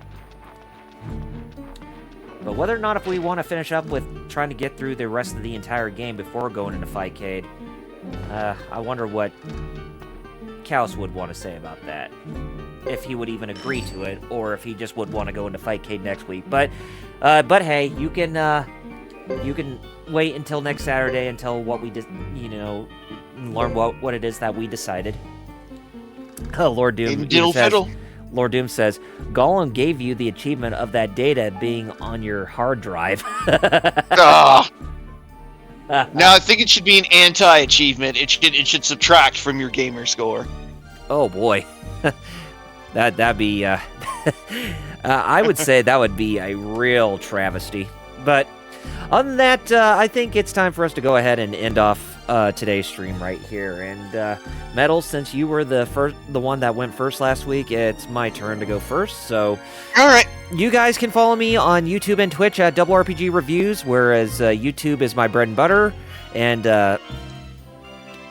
But whether or not if we want to finish up with trying to get through the rest of the entire game before going into Fightcade, I wonder what Kaos would want to say about that. If he would even agree to it, or if he just would want to go into Fightcade next week. But hey, you can wait until next Saturday until what we learn what it is that we decided. Oh, Lord Doom says, Gollum gave you the achievement of that data being on your hard drive. No, I think it should be an anti-achievement. It should subtract from your gamer score. Oh boy, that'd be. I would say that would be a real travesty. But other than that, I think it's time for us to go ahead and end off today's stream right here. And Metal, since you were the one that went first last week, it's my turn to go first. So, all right, you guys can follow me on YouTube and Twitch at Double RPG Reviews, whereas YouTube is my bread and butter, and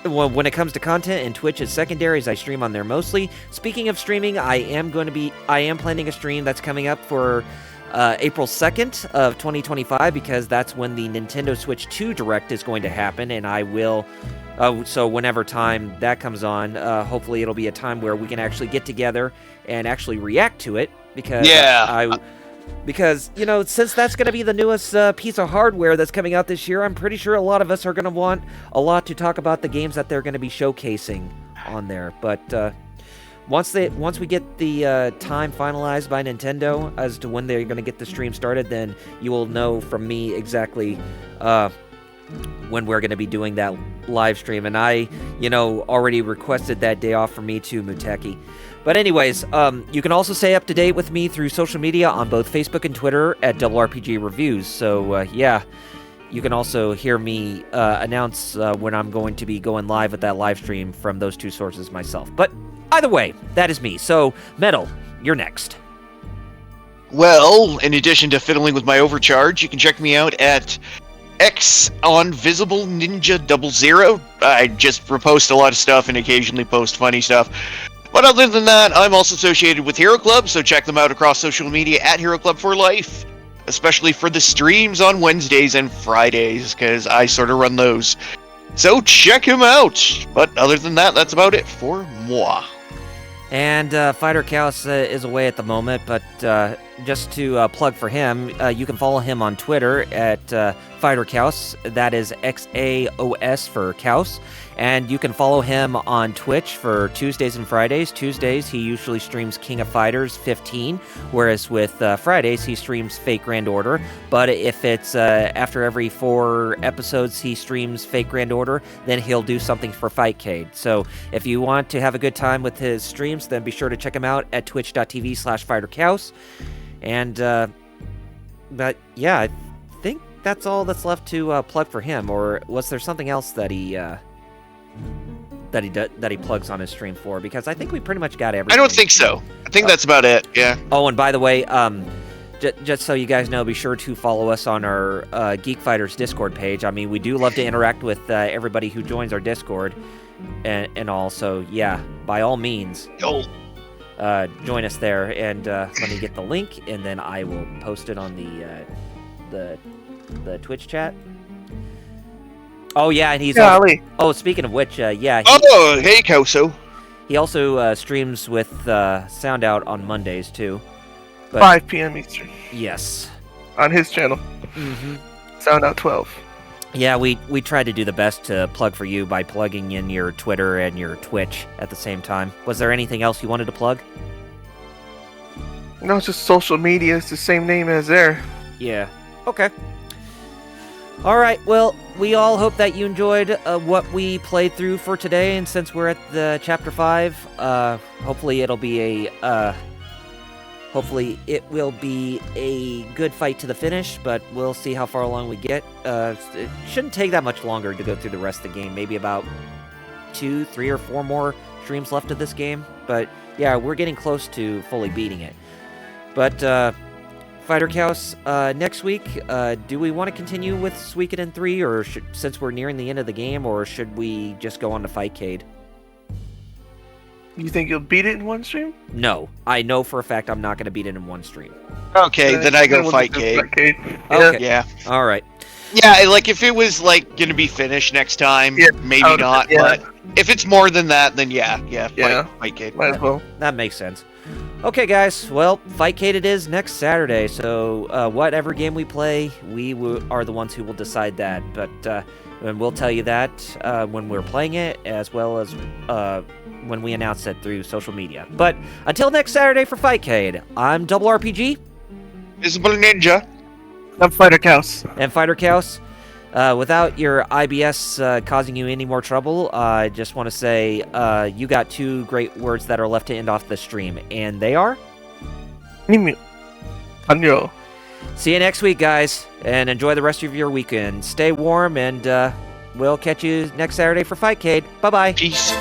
when it comes to content, and Twitch is secondary, as I stream on there mostly. Speaking of streaming, I am planning a stream that's coming up for April 2nd of 2025, because that's when the Nintendo Switch 2 Direct is going to happen, and I will, so whenever time that comes on, hopefully it'll be a time where we can actually get together and actually react to it, because because, since that's going to be the newest piece of hardware that's coming out this year, I'm pretty sure a lot of us are going to want a lot to talk about the games that they're going to be showcasing on there. But once we get the time finalized by Nintendo as to when they're going to get the stream started, then you will know from me exactly when we're going to be doing that live stream. And I, already requested that day off for me too, Muteki. But anyways, you can also stay up to date with me through social media on both Facebook and Twitter at Double RPG Reviews. So, yeah, you can also hear me announce when I'm going to be going live with that live stream from those two sources myself. But either way, that is me. So, Metal, you're next. Well, in addition to fiddling with my overcharge, you can check me out at X on Visible Ninja 00. I just repost a lot of stuff and occasionally post funny stuff. But other than that, I'm also associated with Hero Club, so check them out across social media at Hero Club for Life, especially for the streams on Wednesdays and Fridays, because I sort of run those. So check him out. But other than that, that's about it for moi. And Fighter Chaos is away at the moment, but just to plug for him, you can follow him on Twitter at Fighter Kaus. That is XAOS for Kaus. And you can follow him on Twitch for Tuesdays and Fridays. Tuesdays, he usually streams King of Fighters 15, whereas with Fridays, he streams Fake Grand Order. But if it's after every 4 episodes he streams Fake Grand Order, then he'll do something for Fightcade. So if you want to have a good time with his streams, then be sure to check him out at twitch.tv/FighterKaus. And, but yeah, I think that's all that's left to plug for him. Or was there something else that he plugs on his stream for? Because I think we pretty much got everything. I don't think so. I think that's about it. Yeah. Oh, and by the way, just so you guys know, be sure to follow us on our Geek Fighters Discord page. I mean, we do love to interact with everybody who joins our Discord and all. So yeah, by all means, join us there. And let me get the link, and then I will post it on the Twitch chat. Oh yeah, and he's oh, speaking of which, yeah. Hey, Koso. He also streams with Sound Out on Mondays too. But, 5 p.m. Eastern. Yes. On his channel. Sound Out 12. Yeah, we tried to do the best to plug for you by plugging in your Twitter and your Twitch at the same time. Was there anything else you wanted to plug? No, it's just social media. It's the same name as there. Yeah. Okay. All right, well, we all hope that you enjoyed what we played through for today, and since we're at the Chapter 5, hopefully it will be a good fight to the finish, but we'll see how far along we get. It shouldn't take that much longer to go through the rest of the game, maybe about 2, 3, or 4 more streams left of this game, but yeah, we're getting close to fully beating it. But, Fighter Kaus, next week, do we want to continue with Suikoden 3, or since we're nearing the end of the game, or should we just go on to Fightcade? You think you'll beat it in one stream? No, I know for a fact I'm not going to beat it in one stream. Okay, then I go Fightcade. Okay. Yeah. All right. Yeah, like if it was like gonna be finished next time, maybe not. But if it's more than that, then yeah. Fightcade. Might as well. That makes sense. Okay, guys. Well, Fightcade it is next Saturday. So whatever game we play, we are the ones who will decide that. But and we'll tell you that when we're playing it, as well as when we announce it through social media. But until next Saturday for Fightcade, I'm Double RPG. Visible Ninja. I'm Fighter Kaus. And Fighter Kaus. Without your IBS causing you any more trouble, I just want to say you got 2 great words that are left to end off the stream, and they are? Nimu. Anyo. See you next week, guys, and enjoy the rest of your weekend. Stay warm, and we'll catch you next Saturday for Fightcade. Bye-bye. Peace.